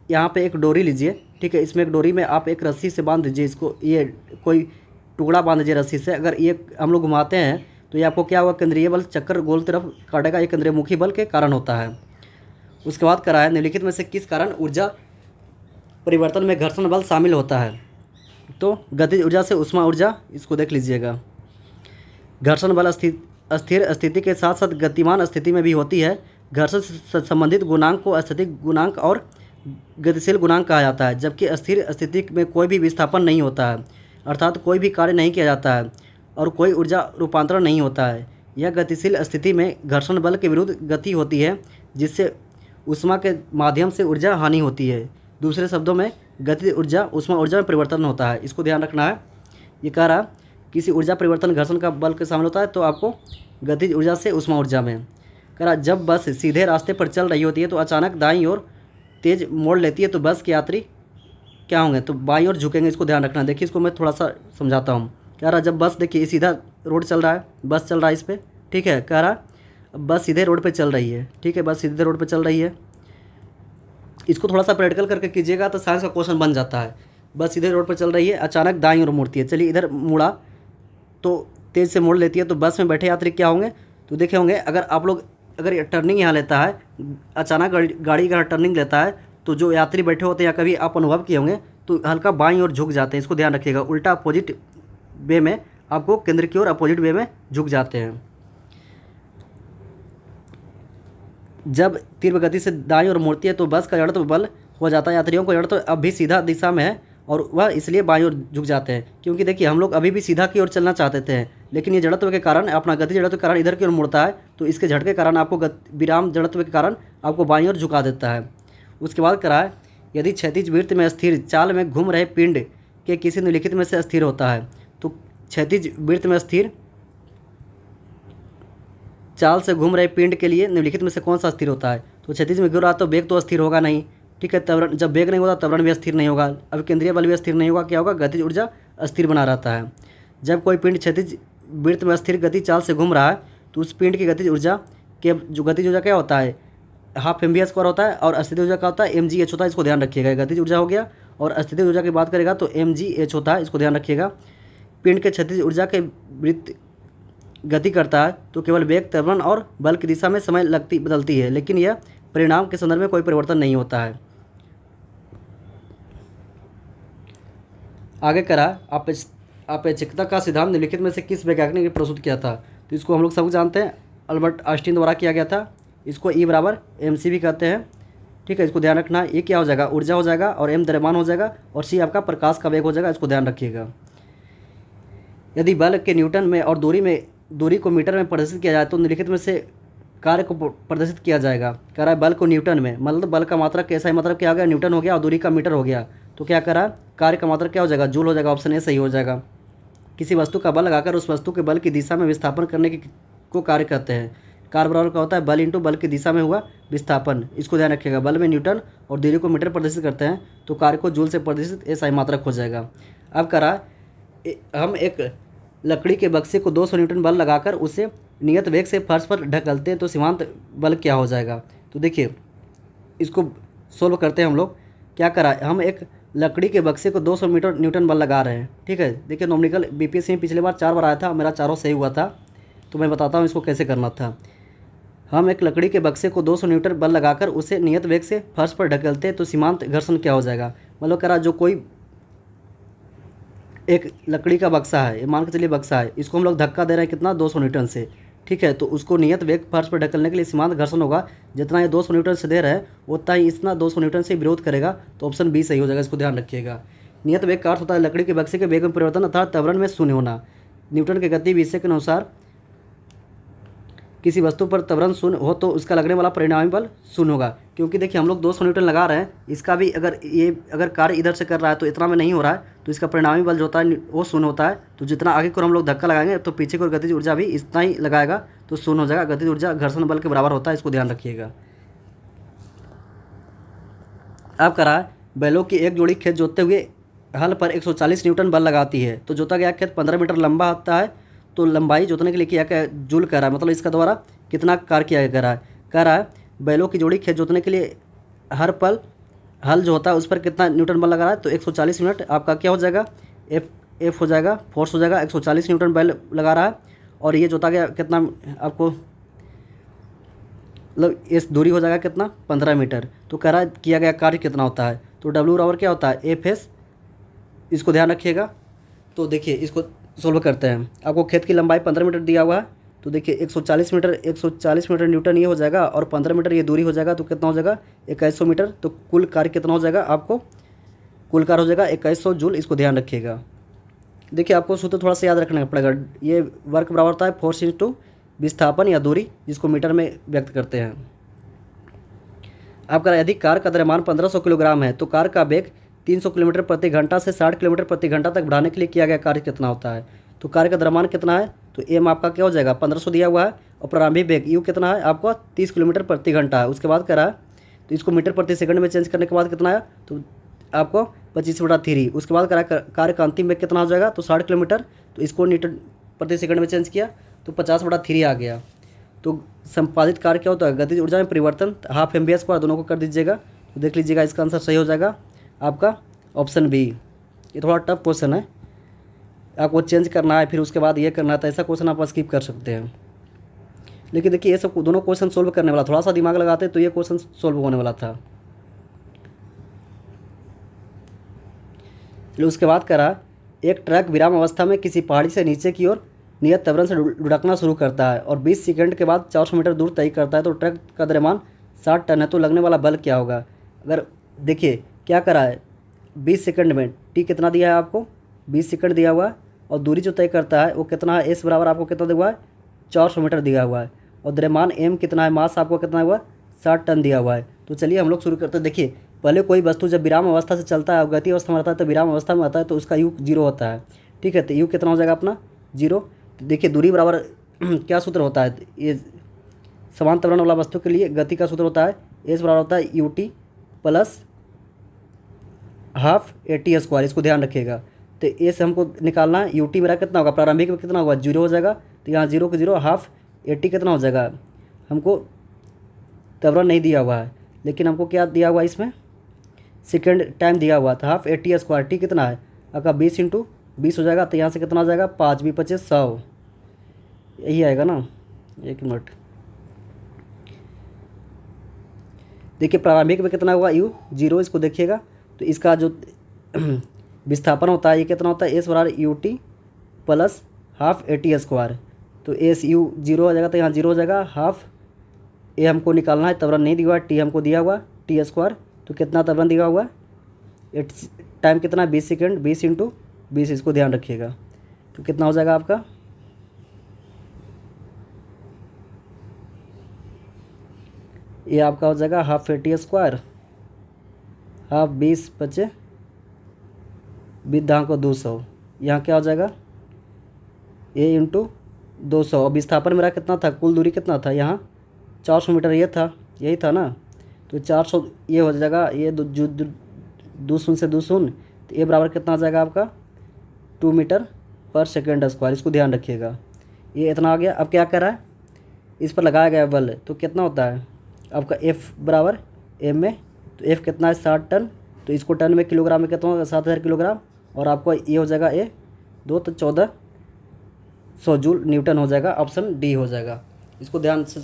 यहाँ पे एक डोरी लीजिए, ठीक है, इसमें एक डोरी में आप एक रस्सी से बांध दीजिए इसको, ये कोई टुकड़ा बांध दीजिए रस्सी से। अगर ये हम लोग घुमाते हैं तो ये आपको क्या होगा, केंद्रीय बल चक्कर गोल तरफ काटेगा, ये केंद्रमुखी बल के कारण होता है। उसके बाद करा है, निम्नलिखित में से किस कारण ऊर्जा परिवर्तन में घर्षण बल शामिल होता है? तो गतिज ऊर्जा से उष्मा ऊर्जा, इसको देख लीजिएगा। घर्षण बल स्थिर स्थिति के साथ साथ गतिमान स्थिति में भी होती है। घर्षण से संबंधित गुणांक को स्थैतिक गुणांक और गतिशील गुणांक कहा जाता है, जबकि स्थिर स्थिति में कोई भी विस्थापन नहीं होता है, अर्थात कोई भी कार्य नहीं किया जाता है और कोई ऊर्जा रूपांतरण नहीं होता है। यह गतिशील स्थिति में घर्षण बल के विरुद्ध गति होती है, जिससे ऊष्मा के माध्यम से ऊर्जा हानि होती है। दूसरे शब्दों में गतिज ऊर्जा उष्मा ऊर्जा में परिवर्तन होता है, इसको ध्यान रखना है। ये कह रहा, किसी ऊर्जा परिवर्तन घर्षण का बल के शामिल होता है तो आपको गतिज ऊर्जा से उष्मा ऊर्जा में। कह रहा, जब बस सीधे रास्ते पर चल रही होती है तो अचानक दाईं ओर तेज मोड़ लेती है तो बस के यात्री क्या होंगे, तो बाईं ओर झुकेंगे, इसको ध्यान रखना। देखिए इसको मैं थोड़ा सा समझाता हूँ। कह रहा, जब बस, देखिए सीधा रोड चल रहा है, बस चल रहा है इस पर, ठीक है, कह रहा बस सीधे रोड पे चल रही है, ठीक है, बस सीधे रोड पे चल रही है। इसको थोड़ा सा प्रैक्टिकल करके कीजिएगा तो साइंस का क्वेश्चन बन जाता है। बस सीधे रोड पे चल रही है, अचानक दाईं ओर मुड़ती है, चलिए इधर मुड़ा तो तेज़ से मोड़ लेती है तो बस में बैठे यात्री क्या होंगे, तो देखे होंगे, अगर आप लोग, अगर टर्निंग यहाँ लेता है, अचानक गाड़ी अगर टर्निंग लेता है तो जो यात्री बैठे होते हैं, या कभी आप अनुभव किए होंगे, तो हल्का बाईं ओर झुक जाते हैं, इसको ध्यान रखिएगा। उल्टा अपोजिट वे में आपको केंद्र की ओर अपोजिट वे में झुक जाते हैं। जब तीव्र गति से दाईं ओर मुड़ती है तो बस का जड़त्व बल हो जाता है, यात्रियों को जड़त्व अब भी सीधा दिशा में है और वह इसलिए बाईं ओर झुक जाते हैं, क्योंकि देखिए हम लोग अभी भी सीधा की ओर चलना चाहते थे, लेकिन ये जड़त्व के कारण, अपना गति जड़त्व के कारण इधर की ओर मुड़ता है, तो इसके झटके के कारण आपको विराम जड़त्व के कारण आपको बाईं ओर झुका देता है। उसके बाद कराए, यदि क्षैतिज वृत्त में स्थिर चाल में घूम रहे पिंड के किसी निम्नलिखित में से स्थिर होता है। तो क्षैतिज वृत्त में स्थिर चाल से घूम रहे पिंड के लिए निम्नलिखित में से कौन सा स्थिर होता है। तो क्षैतिज में घूम रहा तो वेग तो स्थिर होगा नहीं, ठीक है। त्वरण, जब वेग नहीं होता त्वरण भी स्थिर नहीं होगा। अब केंद्रीय बल भी स्थिर नहीं होगा, क्या होगा, गतिज ऊर्जा स्थिर बना रहता है। जब कोई पिंड क्षैतिज वृत्त में स्थिर गति चाल से घूम रहा है तो उस पिंड की गतिज ऊर्जा के जो गतिज ऊर्जा क्या होता है, हाफ एम वी स्क्वायर होता है, और स्थितिज ऊर्जा का होता है mgh होता है। इसको ध्यान रखिएगा। गतिज ऊर्जा हो गया और स्थितिज ऊर्जा की बात करेगा तो mgh होता है, इसको ध्यान रखिएगा। पिंड के क्षैतिज ऊर्जा के वृत्त गति करता है तो केवल वेग, त्वरण और बल की दिशा में समय बदलती है, लेकिन यह परिणाम के संदर्भ में कोई परिवर्तन नहीं होता है। आगे करा अपेक्षिकता का सिद्धांत निम्नलिखित में से किस वैज्ञानिक ने प्रस्तुत किया था। तो इसको हम लोग सब जानते हैं, अल्बर्ट आइंस्टीन द्वारा किया गया था। इसको E बराबर mc भी कहते हैं, ठीक है। इसको ध्यान रखना। ये क्या हो जाएगा, ऊर्जा हो जाएगा, और m द्रव्यमान हो जाएगा, और c आपका प्रकाश का वेग हो जाएगा। इसको ध्यान रखिएगा। यदि बल के न्यूटन में और दूरी को मीटर में प्रदर्शित किया जाए तो निम्नलिखित में से कार्य को प्रदर्शित किया जाएगा। कह रहा है बल को न्यूटन में, मतलब बल का मात्रक कैसा है, मतलब क्या हो गया, न्यूटन हो गया, और दूरी का मीटर हो गया। तो क्या करा, कार्य का मात्रक क्या हो जाएगा, जूल हो जाएगा। ऑप्शन ए सही हो जाएगा। किसी वस्तु का बल लगाकर उस वस्तु के बल की दिशा में विस्थापन करने को कार्य कहते हैं। कार्य बराबर का होता है बल इंटू बल की दिशा में हुआ विस्थापन। इसको ध्यान रखिएगा। बल में न्यूटन और दूरी को मीटर प्रदर्शित करते हैं तो कार्य को जूल से प्रदर्शित ए सही मात्रक हो जाएगा। अब करा हम एक लकड़ी के बक्से को 200 न्यूटन बल लगाकर उसे नियत वेग से फर्श पर ढकेलते हैं तो सीमांत बल क्या हो जाएगा। तो देखिए इसको सोल्व करते हैं हम लोग। क्या करा, हम एक लकड़ी के बक्से को 200 न्यूटन बल लगा रहे हैं, ठीक है। देखिए नॉमिकल बीपीएससी में पिछले बार 4 बार आया था, मेरा चारों सही हुआ था। तो मैं बताता हूँ इसको कैसे करना था। हम एक लकड़ी के बक्से को 200 न्यूटन बल लगाकर उसे नियत वेग से फर्श पर ढकेलते हैं तो सीमांत घर्षण क्या हो जाएगा। मतलब कह रहा जो कोई एक लकड़ी का बक्सा है, ये मान के चलिए बक्सा है, इसको हम लोग धक्का दे रहे हैं कितना, 200 न्यूटन से, ठीक है। तो उसको नियत वेग फर्श पर ढकलने के लिए सीमांत घर्षण होगा। जितना ये 200 न्यूटन से दे रहा है उतना ही इतना 200 न्यूटन से विरोध करेगा। तो ऑप्शन बी सही हो जाएगा। इसको ध्यान रखिएगा। नियत वेग का अर्थ होता है लकड़ी के बक्से के वेग में परिवर्तन अर्थात त्वरण में शून्य होना। न्यूटन के गति विषय के अनुसार किसी वस्तु पर त्वरण शून्य हो तो उसका लगने वाला परिणामी बल शून्य होगा। क्योंकि देखिए हम लोग 200 न्यूटन लगा रहे हैं, इसका भी अगर कार्य इधर से कर रहा है तो इतना में नहीं हो रहा है तो इसका परिणामी बल जो होता है वो शून्य होता है। तो जितना आगे को हम लोग धक्का लगाएंगे तो पीछे की ओर गतिज ऊर्जा भी इतना ही लगाएगा तो शून्य हो जाएगा। गतिज ऊर्जा घर्षण बल के बराबर होता है। इसको ध्यान रखिएगा। अब करा बैलों की एक जोड़ी खेत जोतते हुए हल पर 140 न्यूटन बल लगाती है तो जोता गया खेत 15 मीटर लंबा होता है। तो लंबाई जोतने के लिए क्या क्या जूल कर रहा है, मतलब इसका द्वारा कितना कार्य किया जा रहा है। कह रहा है बैलों की जोड़ी खेत जोतने के लिए हल जो होता है उस पर कितना न्यूटन बल लगा रहा है। तो 140 यूनिट आपका क्या हो जाएगा, एफ हो जाएगा, फोर्स हो जाएगा। 140 न्यूटन बल लगा रहा है और ये जोता गया कितना आपको, मतलब इस दूरी हो जाएगा कितना, 15 मीटर। तो कह रहा है किया गया कार्य कितना होता है। तो डब्ल्यू बराबर क्या होता है, एफ एस। इसको ध्यान रखिएगा। तो देखिए इसको सोल्व करते हैं। आपको खेत की लंबाई 15 मीटर दिया हुआ है। तो देखिए 140 मीटर न्यूटन ये हो जाएगा और 15 मीटर ये दूरी हो जाएगा तो कितना हो जाएगा, 2100 मीटर। तो कुल कार्य कितना हो जाएगा, आपको कुल कार्य हो जाएगा 2100 जूल। इसको ध्यान रखिएगा। देखिए आपको सूत्र थोड़ा सा याद रखना पड़ेगा। ये वर्क बराबर होता है फोर्स इंटू विस्थापन या दूरी, जिसको मीटर में व्यक्त करते हैं। आपका यदि कार का द्रव्यमान 1500 किलोग्राम है तो कार का वेग 300 किलोमीटर प्रति घंटा से 60 किलोमीटर प्रति घंटा तक बढ़ाने के लिए किया गया कार्य कितना होता है। तो कार्य का द्रव्यमान कितना है, तो एम आपका क्या हो जाएगा, 1500 दिया हुआ है, और प्रारंभिक वेग यू कितना है आपको 30 किलोमीटर प्रति घंटा है। उसके बाद करा तो इसको मीटर प्रति सेकंड में चेंज करने के बाद कितना है, तो आपको 25/3। उसके बाद करा कार्य का अंतिम वेग कितना हो जाएगा, तो 60 किलोमीटर। तो इसको मीटर प्रति सेकंड में चेंज किया तो 50/3 आ गया। तो संपादित कार्य क्या होता है, गतिज ऊर्जा में परिवर्तन, हाफ एम वी स्क्वायर दोनों को कर दीजिएगा। तो देख लीजिएगा इसका आंसर सही हो जाएगा आपका ऑप्शन बी। ये थोड़ा टफ क्वेश्चन है, आपको चेंज करना है फिर उसके बाद ये करना है, तो ऐसा क्वेश्चन आप स्किप कर सकते हैं। लेकिन देखिए ये सब दोनों क्वेश्चन सोल्व करने वाला, थोड़ा सा दिमाग लगाते तो ये क्वेश्चन सोल्व होने वाला था। फिर उसके बाद करा एक ट्रक विराम अवस्था में किसी पहाड़ी से नीचे की ओर नियत त्वरण से लुढ़कना शुरू करता है और 20 सेकंड के बाद 400 मीटर दूर तय करता है। तो ट्रक का द्रव्यमान 60 टन है तो लगने वाला बल क्या होगा। अगर देखिए क्या करा है, 20 सेकंड में टी कितना दिया है आपको, 20 सेकंड दिया हुआ है, और दूरी जो तय करता है वो कितना है, एस बराबर आपको कितना दिया हुआ है, 400 मीटर दिया हुआ है, और द्रव्यमान एम कितना है, मास आपको कितना हुआ, 60 टन दिया हुआ है। तो चलिए हम लोग शुरू करते हैं। देखिए पहले कोई वस्तु जब विराम अवस्था से चलता है, गति अवस्था में आता है, तो विराम अवस्था में आता है तो उसका यू 0 होता है। ठीक है, तो यू कितना हो जाएगा अपना 0। तो देखिए दूरी बराबर क्या सूत्र होता है, ये समान त्वरण वाला वस्तु के लिए गति का सूत्र होता है एस बराबर होता है U T plus half A T square. इसको ध्यान रखिएगा। तो ए से हमको निकालना है, यू टी मेरा कितना होगा, प्रारंभिक में कितना होगा 0 हो जाएगा। तो यहाँ 0 को 0 हाफ ए टी कितना हो जाएगा, हमको त्वरण नहीं दिया हुआ है लेकिन हमको क्या दिया हुआ है इसमें, सेकेंड टाइम दिया हुआ था। Half A T square T कितना है आपका 20 × 20 हो जाएगा। तो यहाँ से कितना हो जाएगा 5 × 25 100, यही आएगा ना। एक मिनट, देखिए प्रारंभिक में कितना हुआ यू 0, इसको देखिएगा। तो इसका जो विस्थापन होता है ये कितना होता है एस बराबर U T plus half A T square. तो एस यू 0 हो जाएगा, तो यहाँ 0 हो जाएगा। हाफ ए हमको निकालना है, त्वरण नहीं दिया हुआ, टी हमको दिया हुआ टी स्क्वायर। तो कितना त्वरण दिया हुआ है, टाइम कितना 20 सेकेंड, 20 × 20, इसको ध्यान रखिएगा। तो कितना हो जाएगा आपका, ये आपका हो जाएगा half A T square, half 20 × 25 को 200। यहाँ क्या हो जाएगा ए × 200। और विस्थापन मेरा कितना था, कुल दूरी कितना था यहाँ 400 मीटर, ये था, यही था ना। तो 400 ये हो जाएगा, ये दो शून्य से 2 शून्य, तो ए बराबर कितना आ जाएगा आपका 2 मीटर पर सेकेंड स्क्वायर। इसको ध्यान रखिएगा। ये इतना आ गया। अब क्या कर रहा है, इस पर लगाया गया बल तो कितना होता है आपका एफ बराबर एम में। तो एफ कितना है 60 टन। तो इसको टन में किलोग्राम में कितना होगा 7000 किलोग्राम। और आपको ये हो जाएगा ए 2 तो 1400 जूल न्यूटन हो जाएगा। ऑप्शन डी हो जाएगा। इसको ध्यान से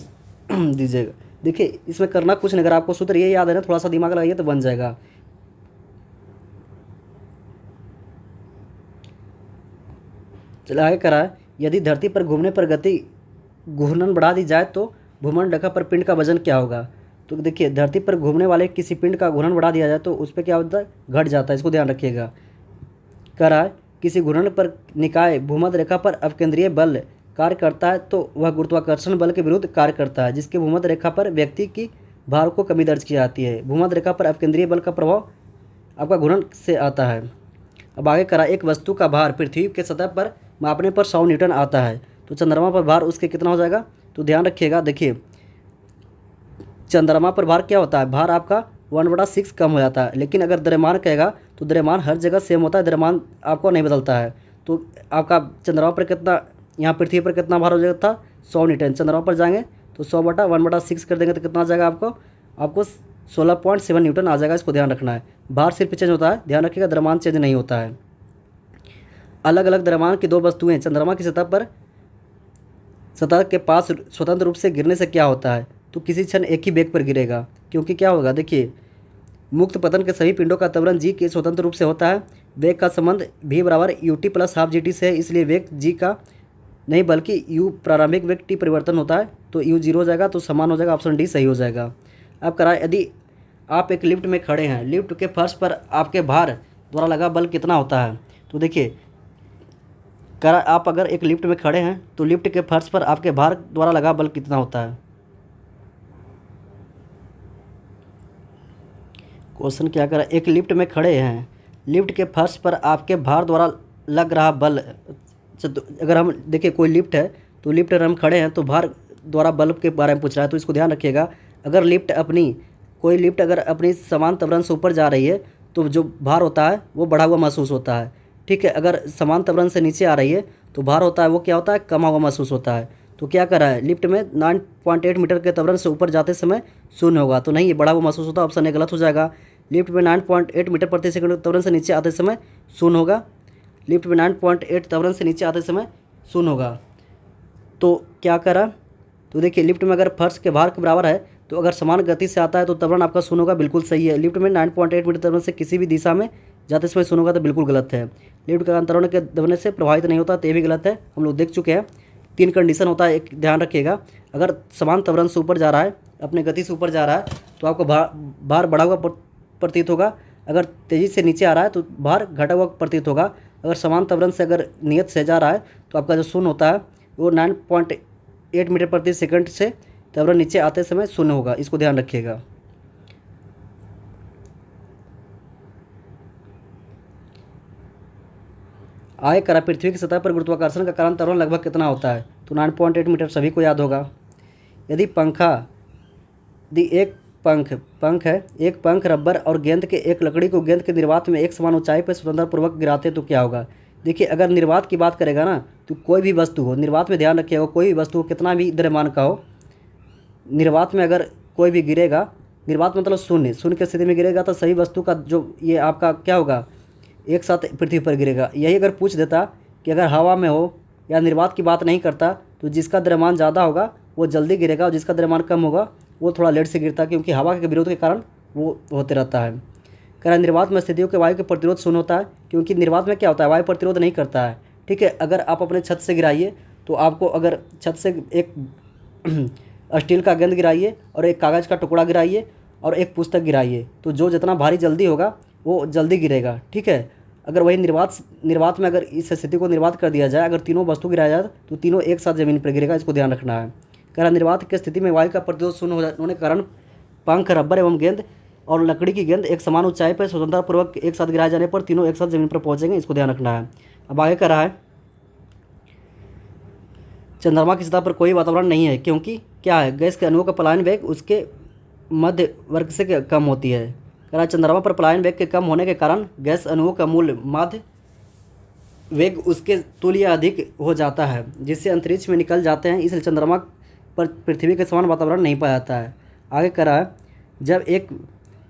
दीजिएगा। देखिए इसमें करना कुछ नहीं, अगर आपको सूत्र ये याद है ना, थोड़ा सा दिमाग लगाइए तो बन जाएगा। चलिए आगे करा है, यदि धरती पर घूमने पर गति घूर्णन बढ़ा दी जाए तो भूमंड रेखा पर पिंड का वजन क्या होगा। तो देखिए धरती पर घूमने वाले किसी पिंड का घूर्णन बढ़ा दिया जाए तो उस पर क्या होता है, घट जाता है। इसको ध्यान रखिएगा। कह रहा है किसी घूर्णन पर निकाय भूमध्य रेखा पर अपकेंद्रीय बल कार्य करता है तो वह गुरुत्वाकर्षण बल के विरुद्ध कार्य करता है, जिसके भूमध्य रेखा पर व्यक्ति की भार को कमी दर्ज की जाती है। भूमध्य रेखा पर अपकेंद्रीय बल का प्रभाव आपका घूर्णन से आता है। अब आगे करा, एक वस्तु का भार पृथ्वी के सतह पर मापने पर 100 न्यूटन आता है तो चंद्रमा पर भार उसके कितना हो जाएगा। तो ध्यान रखिएगा। देखिए चंद्रमा पर भार क्या होता है, भार आपका 1/6 कम हो जाता है। लेकिन अगर द्रव्यमान कहेगा तो द्रव्यमान हर जगह सेम होता है, द्रव्यमान आपको नहीं बदलता है। तो आपका चंद्रमा पर कितना, यहाँ पृथ्वी पर कितना भार हो जाता था 100 न्यूटन। चंद्रमा पर जाएंगे तो 100/1/6 कर देंगे तो कितना आ जाएगा आपको 16.7 न्यूटन आ जाएगा। इसको ध्यान रखना है। भार सिर्फ चेंज होता है, ध्यान रखिएगा, द्रव्यमान चेंज नहीं होता है। अलग अलग द्रव्यमान की दो वस्तुएं चंद्रमा की सतह के पास स्वतंत्र रूप से गिरने से क्या होता है, तो किसी क्षण एक ही वेग पर गिरेगा। क्योंकि क्या होगा, देखिए मुक्त पतन के सभी पिंडों का त्वरण जी के स्वतंत्र रूप से होता है। वेग का संबंध v बराबर U T plus half G T से है, इसलिए वेग जी का नहीं बल्कि u प्रारंभिक वेग टी परिवर्तन होता है। तो u 0 हो जाएगा, तो समान हो जाएगा। ऑप्शन डी सही हो जाएगा। अब कराए, यदि आप एक लिफ्ट में खड़े हैं, लिफ्ट के फर्श पर आपके भार द्वारा लगा बल कितना होता है। तो देखिए करा, आप अगर एक लिफ्ट में खड़े हैं तो लिफ्ट के फर्श पर आपके भार द्वारा लगा बल कितना होता है। क्वेश्चन क्या करा, एक लिफ्ट में खड़े हैं, लिफ्ट के फर्श पर आपके भार द्वारा लग रहा बल। तो अगर हम देखिए कोई लिफ्ट है तो लिफ्ट अगर हम खड़े हैं तो भार द्वारा बल के बारे में पूछ रहा है। तो इसको ध्यान रखिएगा। अगर कोई लिफ्ट अगर अपनी समान त्वरण से ऊपर जा रही है तो जो भार होता है वो बढ़ा हुआ महसूस होता है। ठीक है, अगर समान त्वरण से नीचे आ रही है तो भार होता है वो क्या होता है, कमा हुआ महसूस होता है। तो क्या कर रहा है, लिफ्ट में 9.8 मीटर के त्वरण से ऊपर जाते समय शून्य होगा, तो नहीं, ये बढ़ा हुआ महसूस होता है। ऑप्शन ए गलत हो जाएगा। लिफ्ट में 9.8 मीटर प्रति सेकंड त्वरण से नीचे आते समय शून्य होगा। लिफ्ट में 9.8 त्वरण से नीचे आते समय शून्य होगा। तो क्या करा, तो देखिए लिफ्ट में अगर फर्श के भार के बराबर है तो अगर समान गति से आता है तो त्वरण आपका शून्य होगा, बिल्कुल सही है। लिफ्ट में 9.8 मीटर त्वरण से किसी भी दिशा में जाते समय शून्य होगा, तो बिल्कुल गलत है। लिफ्ट का त्वरण के दबने से प्रभावित नहीं होता, तो ये भी गलत है, हम लोग देख चुके हैं। 3 कंडीशन होता है, एक ध्यान रखिएगा। अगर समान त्वरण से ऊपर जा रहा है, अपने गति से ऊपर जा रहा है तो आपको भार बढ़ा हुआ प्रतीत होगा। अगर तेज़ी से नीचे आ रहा है तो भार घटा हुआ प्रतीत होगा। अगर समान त्वरण से अगर नियत से जा रहा है तो आपका जो शून्य होता है वो 9.8 मीटर प्रति सेकंड से त्वरण नीचे आते समय शून्य होगा। इसको ध्यान रखिएगा। आगे करा, पृथ्वी की सतह पर गुरुत्वाकर्षण का कारण त्वरण लगभग कितना होता है? तो 9.8 मीटर, सभी को याद होगा। यदि एक पंख है, एक पंख रबर और गेंद के एक लकड़ी को गेंद के निर्वात में एक समान ऊंचाई पर स्वतंत्रपूर्वक गिराते तो क्या होगा? देखिए, अगर निर्वात की बात करेगा ना, तो कोई भी वस्तु हो, निर्वात में ध्यान रखिएगा, कोई भी वस्तु हो, कितना भी द्रव्यमान का हो, निर्वात में अगर कोई भी गिरेगा, निर्वात मतलब शून्य की स्थिति में गिरेगा, तो सही वस्तु का जो ये आपका क्या होगा, एक साथ पृथ्वी पर गिरेगा। यही अगर पूछ देता कि अगर हवा में हो या निर्वात की बात नहीं करता, तो जिसका द्रव्यमान ज़्यादा होगा वो जल्दी गिरेगा और जिसका द्रव्यमान कम होगा वो थोड़ा लेट से गिरता है, क्योंकि हवा के विरोध के कारण वो होते रहता है। कह रहा निर्वात में स्थितियों के वायु के प्रतिरोध शून्य होता है, क्योंकि निर्वात में क्या होता है, वायु प्रतिरोध नहीं करता है। ठीक है, अगर आप अपने छत से गिराइए, तो आपको अगर छत से एक स्टील का गेंद गिराइए और एक कागज़ का टुकड़ा गिराइए और एक पुस्तक गिराइए, तो जो जितना भारी जल्दी होगा वो जल्दी गिरेगा। ठीक है, अगर वही निर्वात में अगर इस स्थिति को निर्वात कर दिया जाए, अगर तीनों वस्तु गिराया जाए तो तीनों एक साथ ज़मीन पर गिरेगा, इसको ध्यान रखना है। कह रहा निर्वात की स्थिति में वायु का प्रतिरोध शून्य होने के कारण पंख, रबर एवं गेंद और लकड़ी की गेंद एक समान ऊंचाई पर स्वतंत्रपूर्वक एक साथ गिराए जाने पर तीनों एक साथ जमीन पर पहुंचेंगे, इसको ध्यान रखना है। अब आगे कह रहा है चंद्रमा की सतह पर कोई वातावरण नहीं है, क्योंकि क्या है, गैस के अणुओं का पलायन वेग उसके मध्य वर्ग से कम होती है। कह रहा चंद्रमा पर पलायन वेग के कम होने के कारण गैस अणुओं का मूल माध्य वेग उसके तुल्य अधिक हो जाता है, जिससे अंतरिक्ष में निकल जाते हैं, इसलिए चंद्रमा पर पृथ्वी के समान वातावरण नहीं पाया जाता है। आगे कह रहा है जब एक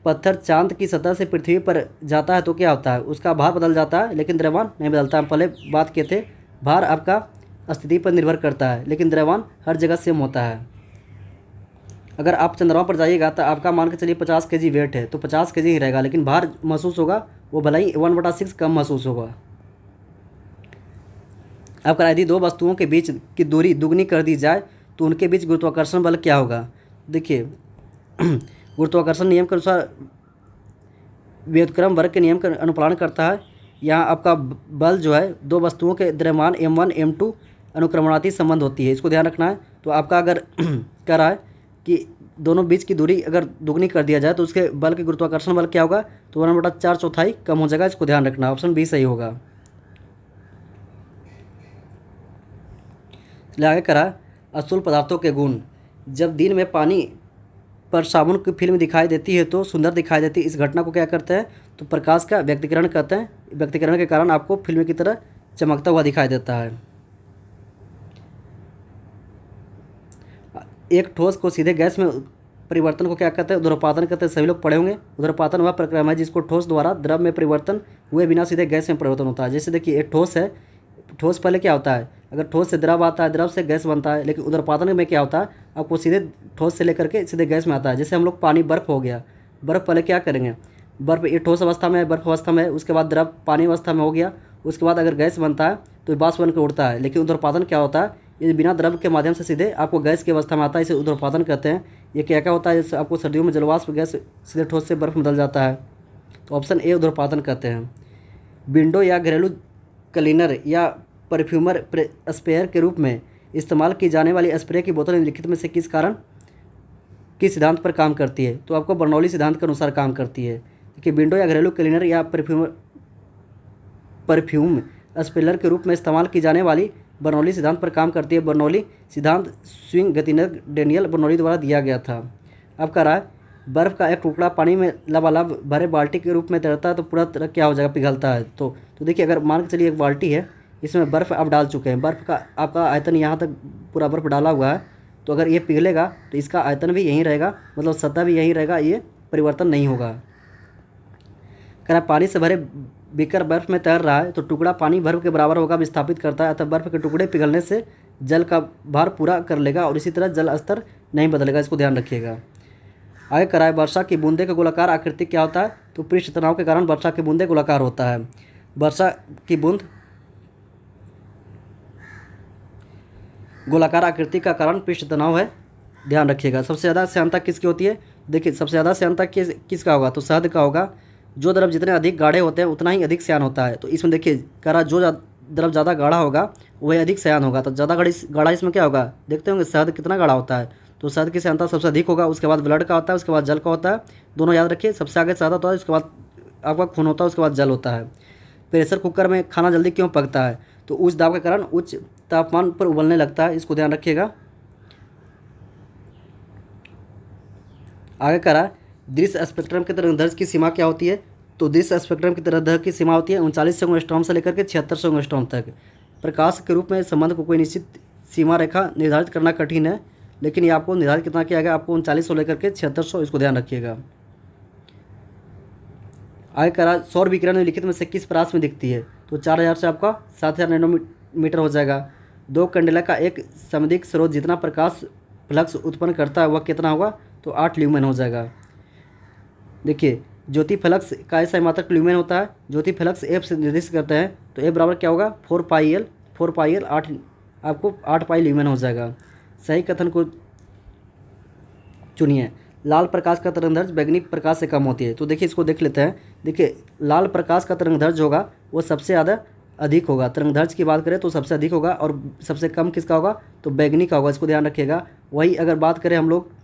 पत्थर चांद की सतह से पृथ्वी पर जाता है तो क्या होता है, उसका भार बदल जाता है लेकिन द्रव्यमान नहीं बदलता। हम पहले बात किए थे, भार आपका स्थिति पर निर्भर करता है लेकिन द्रव्यमान हर जगह सेम होता है। अगर आप चंद्रमा पर जाइएगा तो आपका मान के चलिए 50 केजी वेट है, तो 50 केजी ही रहेगा, लेकिन भार महसूस होगा वो भले ही 1/6 कम महसूस होगा। अब यदि दो वस्तुओं के बीच की दूरी दुगनी कर दी जाए तो उनके बीच गुरुत्वाकर्षण बल क्या होगा? देखिए गुरुत्वाकर्षण नियम के अनुसार व्युत्क्रम वर्ग के नियम का अनुपालन करता है। यहाँ आपका बल जो है दो वस्तुओं के द्रव्यमान m1 m2 अनुक्रमणाती संबंध होती है, इसको ध्यान रखना है। तो आपका अगर कह रहा है कि दोनों बीच की दूरी अगर दुगनी कर दिया जाए तो उसके बल के गुरुत्वाकर्षण बल क्या होगा, तो 1/4 कम हो जाएगा, इसको ध्यान रखना। ऑप्शन बी सही होगा। आगे करा अस्थूल पदार्थों के गुण। जब दिन में पानी पर साबुन की फिल्म दिखाई देती है तो सुंदर दिखाई देती है, इस घटना को क्या करते हैं, तो प्रकाश का व्यक्तीकरण कहते हैं। व्यक्तीकरण के कारण आपको फिल्म की तरह चमकता हुआ दिखाई देता है। एक ठोस को सीधे गैस में परिवर्तन को क्या कहते हैं, उर्ध्वपातन कहते हैं। सभी लोग पढ़े होंगे। उर्ध्वपातन वह प्रक्रिया है जिसको ठोस द्वारा द्रव में परिवर्तन हुए बिना सीधे गैस में परिवर्तन होता है। जैसे देखिए एक ठोस है, ठोस पहले क्या होता है, अगर ठोस से द्रव आता है, द्रव से गैस बनता है, लेकिन उर्ध्वपातन में क्या होता है, आपको सीधे ठोस से लेकर के सीधे गैस में आता है। जैसे हम लोग पानी बर्फ़ हो गया, बर्फ़ पहले क्या करेंगे, बर्फ़ ये ठोस अवस्था में है, बर्फ़ अवस्था में है, उसके बाद द्रव पानी अवस्था में हो गया, उसके बाद अगर गैस बनता है तो वाष्प बनकर उड़ता है। लेकिन उर्ध्वपातन क्या होता है, ये बिना द्रव के माध्यम से सीधे आपको गैस की अवस्था में आता है, इसे उर्ध्वपातन कहते हैं। ये क्या क्या होता है, जैसे आपको सर्दियों में जलवाष्प गैस सीधे ठोस से बर्फ़ बदल जाता है, तो ऑप्शन ए उर्ध्वपातन कहते हैं। विंडो या घरेलू क्लीनर या परफ्यूमर स्प्रेयर के रूप में इस्तेमाल की जाने वाली स्प्रे की बोतल निम्नलिखित में से किस सिद्धांत पर काम करती है, तो आपको बर्नौली सिद्धांत के अनुसार काम करती है। देखिए विंडो या घरेलू क्लीनर या परफ्यूम स्प्रेयर के रूप में इस्तेमाल की जाने वाली बर्नौली सिद्धांत पर काम करती है। बर्नौली सिद्धांत स्विंग गतिनक डेनियल बर्नौली द्वारा दिया गया था। अब कह रहा है बर्फ़ का एक टुकड़ा पानी में लबालब भरे बाल्टी के रूप में तैरता है तो पूरा तरह क्या हो जाएगा, पिघलता है। तो देखिए अगर मान के चलिए एक बाल्टी है, इसमें बर्फ़ आप डाल चुके हैं, बर्फ़ का आपका आयतन यहाँ तक पूरा बर्फ़ डाला हुआ है, तो अगर ये पिघलेगा तो इसका आयतन भी यहीं रहेगा, मतलब सतह भी यहीं रहेगा, ये परिवर्तन नहीं होगा। कह रहा पानी से भरे बीकर बर्फ़ में तैर रहा है तो टुकड़ा पानी बर्फ़ के बराबर होगा, विस्थापित करता है, अतः बर्फ़ के टुकड़े पिघलने से जल का भार पूरा कर लेगा और इसी तरह जल स्तर नहीं बदलेगा, इसको ध्यान रखिएगा। आगे कराए वर्षा की बूंदे का गोलाकार आकृति क्या होता है, तो पृष्ठ तनाव के कारण वर्षा की बूंदे गोलाकार होता है। वर्षा की बूंद गोलाकार आकृति का कारण पृष्ठ तनाव है, ध्यान रखिएगा। सबसे ज़्यादा श्यानता किसकी होती है, देखिए सबसे ज़्यादा श्यानता किसका होगा, तो शहद का होगा। जो द्रव जितने अधिक गाढ़े होते हैं उतना ही अधिक श्यान होता है। तो इसमें देखिए कह रहा जो द्रव ज़्यादा गाढ़ा होगा वही अधिक श्यान होगा। तो ज़्यादा गाढ़ा इसमें क्या होगा, देखते होंगे शहद कितना गाढ़ा होता है, तो शहद की श्यानता सबसे अधिक होगा। उसके बाद ब्लड का होता है, उसके बाद जल का होता है, दोनों याद रखिए। सबसे आगे शहद होता है, उसके बाद आपका खून होता है, उसके बाद जल होता है। प्रेशर कुकर में खाना जल्दी क्यों पकता है? तो उच्च दाब के कारण उच्च तापमान पर उबलने लगता है, इसको ध्यान रखिएगा। आगे कह रहा है दृश्य स्पेक्ट्रम के तरंगदैर्घ्य की सीमा क्या होती है? तो दृश्य स्पेक्ट्रम की तरंगदैर्घ्य की सीमा होती है 3900 एंगस्ट्रॉम से लेकर के 7600 एंगस्ट्रॉम तक। प्रकाश के रूप में संबंध को कोई निश्चित सीमा रेखा निर्धारित करना कठिन है, लेकिन ये आपको निर्धारित कितना किया गया, आपको 3900 लेकर के 7600, इसको ध्यान रखिएगा। आगे कह रहा है सौर विकिरण निम्नलिखित में से किस परास में दिखती है? तो 4000 से आपका 7000 नैनोमीटर हो जाएगा। 2 कैंडेला का एक समधिक स्रोत जितना प्रकाश फ्लक्स उत्पन्न करता है वह कितना होगा? तो 8 ल्यूमेन हो जाएगा। देखिए ज्योति फ्लक्स का ऐसा मात्रक ल्यूमेन होता है, ज्योति फ्लक्स एफ से निर्दिष्ट करते हैं, तो एफ बराबर क्या होगा? 4 पाई एल 8, आपको 8 पाई ल्यूमेन हो जाएगा। सही कथन को चुनिए। लाल प्रकाश का तरंगदैर्घ्य बैंगनी प्रकाश से कम होती है। तो देखिए इसको देख लेते हैं। देखिए लाल प्रकाश का तरंगदैर्घ्य होगा वो सबसे ज़्यादा अधिक होगा, तरंगदैर्घ्य की बात करें तो सबसे अधिक होगा, और सबसे कम किसका होगा? तो बैंगनी का होगा, इसको ध्यान रखिएगा। वही अगर बात करें हम लोग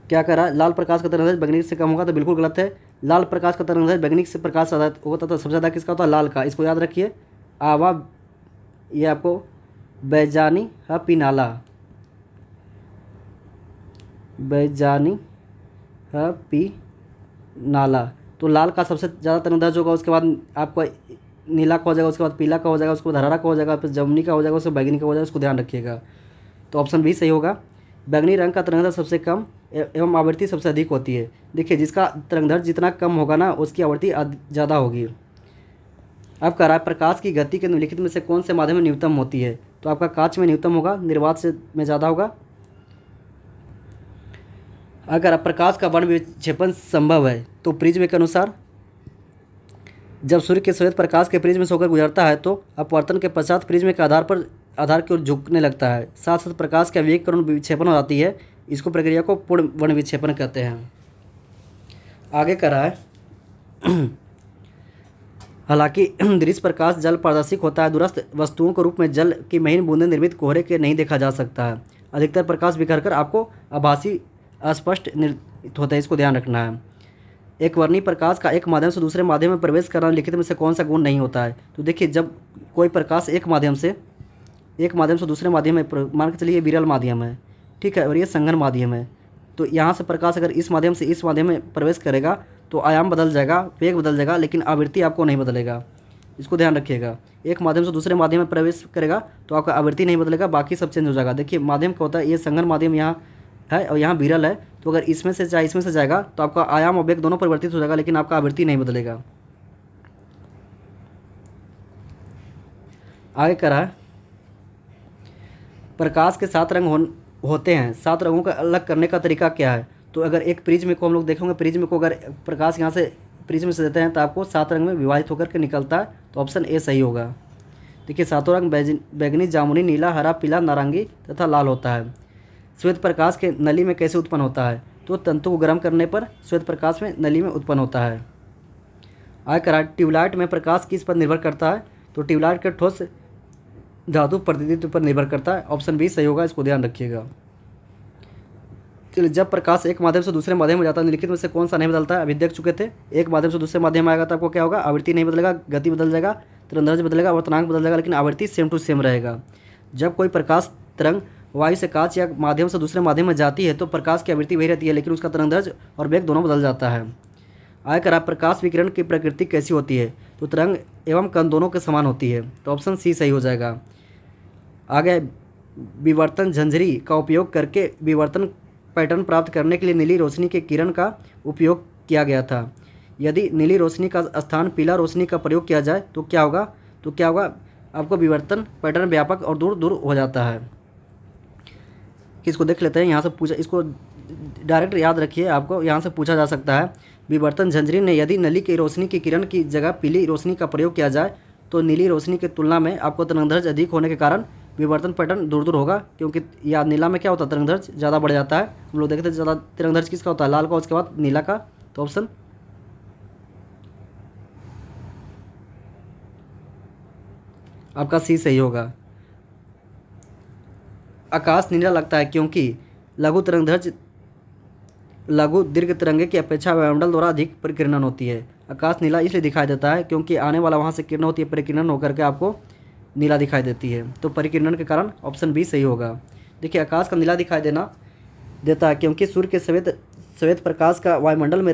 क्या कह रहा है, लाल प्रकाश का तरंगदैर्घ्य बैंगनी से कम होगा, तो बिल्कुल गलत है। लाल प्रकाश का तरंगदैर्घ्य बैंगनी से प्रकाश से ज़्यादा होता, तो सबसे ज़्यादा किसका होता है? लाल का, इसको याद रखिए। आवा ये आपको बैजानी पिनाला, बैजानी पिनाला। तो लाल का सबसे ज़्यादा तरंगदैर्घ्य होगा, उसके बाद आपका नीला का हो जाएगा, उसके बाद पीला का हो जाएगा, उसके बाद हरा का हो जाएगा, फिर जमुनी का हो जाएगा, उसके बैंगनी का हो जाएगा, उसको ध्यान रखिएगा। तो ऑप्शन बी सही होगा। बैंगनी रंग का तरंगदैर्घ्य सबसे कम एवं आवृत्ति सबसे अधिक होती है। देखिए जिसका तरंगदैर्घ्य जितना कम होगा ना उसकी आवृत्ति ज़्यादा होगी। अब कह रहा है प्रकाश की गति के निम्नलिखित में से कौन से माध्यम में न्यूनतम होती है? तो आपका कांच में न्यूनतम होगा, निर्वात से में ज़्यादा होगा। अगर प्रकाश का वर्ण विक्षेपण संभव है तो प्रिज्म के अनुसार जब सूर्य के श्वेत प्रकाश के प्रिज्म से होकर गुजरता है तो अपवर्तन के पश्चात प्रिज्म के आधार की ओर झुकने लगता है, साथ साथ प्रकाश का वेग कण विक्षेपण हो जाती है। इसको प्रक्रिया को पूर्ण वर्ण विक्षेपण कहते हैं। आगे कह रहा है हालांकि दृश्य प्रकाश जल पारदर्शिक होता है, दूरस्थ वस्तुओं के रूप में जल की महीन बूंदें निर्मित कोहरे के नहीं देखा जा सकता है। अधिकतर प्रकाश बिखरकर आपको आभासी अस्पष्ट निर्मित होता है, इसको ध्यान रखना है। एक वर्णीय प्रकाश का एक माध्यम से दूसरे माध्यम में प्रवेश करना लिखित में से कौन सा गुण नहीं होता है? तो देखिए जब कोई प्रकाश एक माध्यम से दूसरे माध्यम में, मान के चलिए विरल माध्यम है, ठीक है, और ये संघन माध्यम है, तो यहाँ से प्रकाश अगर इस माध्यम से इस माध्यम में प्रवेश करेगा तो आयाम बदल जाएगा, वेग बदल जाएगा, लेकिन आवृत्ति आपको नहीं बदलेगा, इसको ध्यान रखिएगा। एक माध्यम से दूसरे माध्यम में प्रवेश करेगा तो आपका आवृत्ति नहीं बदलेगा, बाकी सब चेंज हो जाएगा। देखिए माध्यम क्या होता है, ये संघन माध्यम यहाँ है और यहाँ विरल है, तो अगर इसमें से जाएगा तो आपका आयाम और वेग दोनों परिवर्तित हो जाएगा, लेकिन आपका आवृत्ति नहीं बदलेगा। आगे कह रहा है प्रकाश के 7 रंग होते हैं, 7 रंगों का अलग करने का तरीका क्या है? तो अगर एक प्रिज्म को हम लोग देखेंगे, प्रिज्म को अगर प्रकाश यहाँ से प्रिज्म से देते हैं तो आपको 7 रंग में विभाजित होकर के निकलता है, तो ऑप्शन ए सही होगा। देखिए 7 रंग बैंगनी, जामुनी, नीला, हरा, पीला, नारंगी तथा लाल होता है। श्वेत प्रकाश के नली में कैसे उत्पन्न होता है? तो तंतु को गर्म करने पर श्वेत प्रकाश में नली में उत्पन्न होता है। आगे कह रहा है ट्यूबलाइट में प्रकाश किस पर निर्भर करता है? तो ट्यूबलाइट के ठोस धातु प्रतिनिधित्व पर निर्भर करता है, ऑप्शन बी सही होगा, इसको ध्यान रखिएगा। चलिए जब प्रकाश एक माध्यम से दूसरे माध्यम में जाता है निम्नलिखित में से कौन सा नहीं बदलता है? अभी देख चुके थे, एक माध्यम से दूसरे माध्यम में आएगा तो आपको क्या होगा? आवृत्ति नहीं बदलेगा, गति बदल जाएगा, तरंगदैर्घ्य बदलेगा, वर्तनांक बदल जाएगा, लेकिन आवृत्ति सेम टू सेम रहेगा। जब कोई प्रकाश तरंग वायु से कांच या माध्यम से दूसरे माध्यम में जाती है तो प्रकाश की आवृत्ति वही रहती है, लेकिन उसका तरंगदैर्घ्य और वेग दोनों बदल जाता है। आगे कह रहा प्रकाश विकिरण की प्रकृति कैसी होती है? तो तरंग एवं कण दोनों के समान होती है, तो ऑप्शन सी सही हो जाएगा। आगे विवर्तन झंझरी का उपयोग करके विवर्तन पैटर्न प्राप्त करने के लिए नीली रोशनी के किरण का उपयोग किया गया था। यदि नीली रोशनी का स्थान पीला रोशनी का प्रयोग किया जाए तो क्या होगा? आपको विवर्तन पैटर्न व्यापक और दूर दूर हो जाता है। इसको देख लेते हैं, यहाँ से पूछा, इसको डायरेक्ट याद रखिए, आपको यहाँ से पूछा जा सकता है। विवर्तन झंझरी ने यदि नली की रोशनी की किरण की जगह पीली रोशनी का प्रयोग किया जाए तो नीली रोशनी की तुलना में आपको तरंगदैर्घ्य अधिक होने के कारण विवर्तन पैटर्न दूर दूर होगा, क्योंकि या नीला में क्या होता है? तरंगदैर्घ्य ज़्यादा बढ़ जाता है। हम लोग देखते हैं ज़्यादा तरंगदैर्घ्य किसका होता है? लाल का, उसके बाद नीला का, तो ऑप्शन आपका सी सही होगा। आकाश नीला लगता है क्योंकि लघु दीर्घ तरंगे की अपेक्षा वायुमंडल द्वारा अधिक परिकिरण होती है। आकाश नीला इसलिए दिखाई देता है क्योंकि आने वाला वहाँ से किरण होती है, परिकिरण होकर के आपको नीला दिखाई देती है। तो परिकिरण के कारण ऑप्शन बी सही होगा। देखिए आकाश का नीला दिखाई देता है क्योंकि सूर्य के श्वेत प्रकाश का वायुमंडल में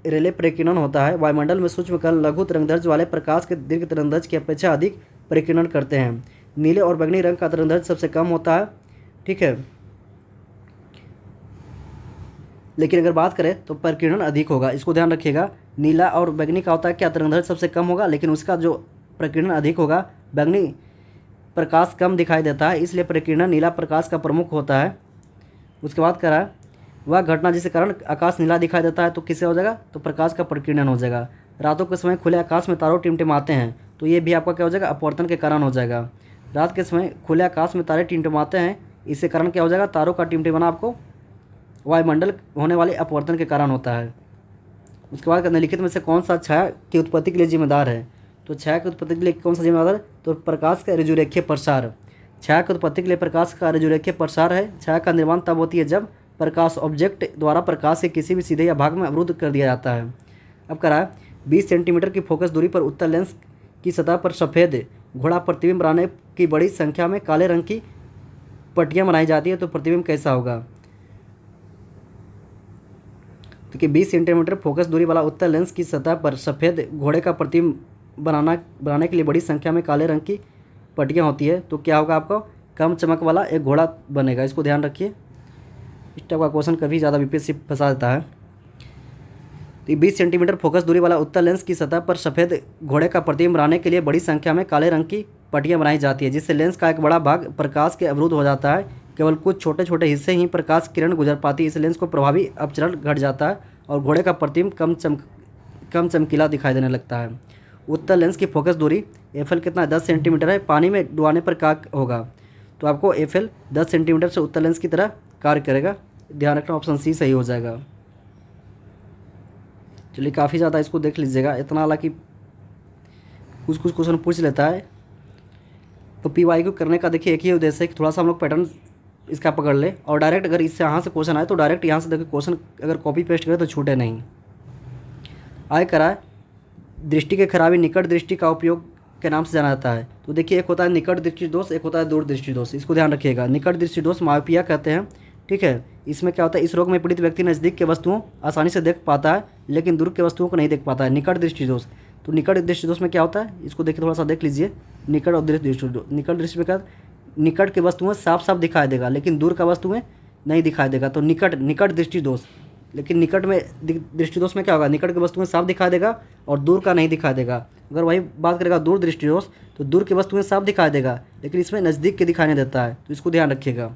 रेले परिकिरण होता है। वायुमंडल में सूक्ष्म कण लघु तरंगदैर्घ्य वाले प्रकाश के दीर्घ तरंगदैर्घ्य की अपेक्षा अधिक परिकिरण करते हैं। नीले और बैंगनी रंग का तरंगदैर्घ्य सबसे कम होता है, ठीक है, लेकिन अगर बात करें तो परिकिरण अधिक होगा। इसको ध्यान रखिएगा। नीला और बैंगनी का होता है क्या, तरंगदैर्घ्य सबसे कम होगा, लेकिन उसका जो परिकिरण अधिक होगा। बैंगनी प्रकाश कम दिखाई देता है, इसलिए परिकिरण नीला प्रकाश का प्रमुख होता है। उसके बाद करा वह घटना जिसके कारण आकाश नीला दिखाई देता है तो किससे हो जाएगा, तो प्रकाश का परिकिरण हो जाएगा। रातों के समय खुले आकाश में तारों टिमटिमाते हैं तो ये भी आपका क्या हो जाएगा, अपवर्तन के कारण हो जाएगा। रात के समय खुले आकाश में तारे टिमटिमाते हैं, इससे कारण क्या हो जाएगा, तारों का टिमटिमाना आपको वायुमंडल होने वाले अपवर्तन के कारण होता है। उसके बाद निम्नलिखित में से कौन सा छाया की उत्पत्ति के लिए जिम्मेदार है, तो छाया की उत्पत्ति के लिए कौन सा जिम्मेदार है, तो प्रकाश का ऋजुरेखीय प्रसार। छाया की उत्पत्ति के लिए प्रकाश का ऋजुरेखीय प्रसार है। छाया का निर्माण तब होती है जब प्रकाश ऑब्जेक्ट द्वारा प्रकाश के किसी भी सीधे या भाग में अवरुद्ध कर दिया जाता है। अब करा है 20 सेंटीमीटर की फोकस दूरी पर उत्तल लेंस की सतह पर सफ़ेद घोड़ा प्रतिबिंब बनाने की बड़ी संख्या में काले रंग की पट्टियाँ बनाई जाती है तो प्रतिबिंब कैसा होगा। तो कि 20 सेंटीमीटर फोकस दूरी वाला उत्तल लेंस की सतह पर सफ़ेद घोड़े का प्रतिबिंब बनाने के लिए बड़ी संख्या में काले रंग की पट्टियाँ होती है तो क्या होगा, आपको कम चमक वाला एक घोड़ा बनेगा। इसको ध्यान रखिए, इस टाइप का क्वेश्चन कभी ज़्यादा बीपीएससी फंसा देता है। तो 20 सेंटीमीटर फोकस दूरी वाला उत्तल लेंस की सतह पर सफ़ेद घोड़े का प्रतिबिंब बनाने के लिए बड़ी संख्या में काले रंग की पट्टियाँ बनाई जाती है, जिससे लेंस का एक बड़ा भाग प्रकाश के अवरुद्ध हो जाता है। केवल कुछ छोटे छोटे हिस्से ही प्रकाश किरण गुजर पाती है। इस लेंस को प्रभावी अपचरण घट जाता है और घोड़े का प्रतिबिंब कम चमकीला दिखाई देने लगता है। उत्तल लेंस की फोकस दूरी एफ एल कितना 10 सेंटीमीटर है। पानी में डुबाने पर क्या होगा, तो आपको एफ एल 10 सेंटीमीटर से उत्तल लेंस की तरह कार्य करेगा। ध्यान रखना, ऑप्शन सी सही हो जाएगा। चलिए काफ़ी ज़्यादा इसको देख लीजिएगा, इतना हालांकि कुछ क्वेश्चन पूछ लेता है। तो पी वाई क्यू करने का देखिए एक ही उद्देश्य है कि थोड़ा सा हम लोग पैटर्न इसका पकड़ ले और डायरेक्ट अगर इससे यहाँ से क्वेश्चन आए तो डायरेक्ट यहाँ से देखिए क्वेश्चन अगर कॉपी पेस्ट करें तो छूटे नहीं। आय कराए दृष्टि के खराबी निकट दृष्टि का उपयोग के नाम से जाना जाता है। तो देखिए एक होता है निकट दृष्टि दोष, एक होता है दूर दृष्टि दोष। इसको ध्यान रखिएगा। निकट दृष्टि दोष मायोपिया कहते हैं, ठीक है। इसमें क्या होता है, इस रोग में पीड़ित व्यक्ति नज़दीक के वस्तुओं आसानी से देख पाता है लेकिन दूर के वस्तुओं को नहीं देख पाता है। निकट दृष्टि दोष, तो निकट दृष्टि दोष में क्या होता है, इसको देखिए थोड़ा सा देख लीजिए। निकट और दृष्टि दोष, निकट दृष्टि में क्या, निकट के वस्तुएं साफ साफ दिखाई देगा लेकिन दूर का वस्तुएं नहीं दिखाई देगा। तो निकट दृष्टि दोष, लेकिन निकट में दृष्टि दोष में क्या होगा, निकट की वस्तुएं साफ दिखाई देगा और दूर का नहीं दिखाई देगा। अगर वही बात करेगा दूर दृष्टि दोष, तो दूर की वस्तुएं साफ दिखाई देगा लेकिन इसमें नज़दीक के दिखाई नहीं देता है, तो इसको ध्यान रखिएगा।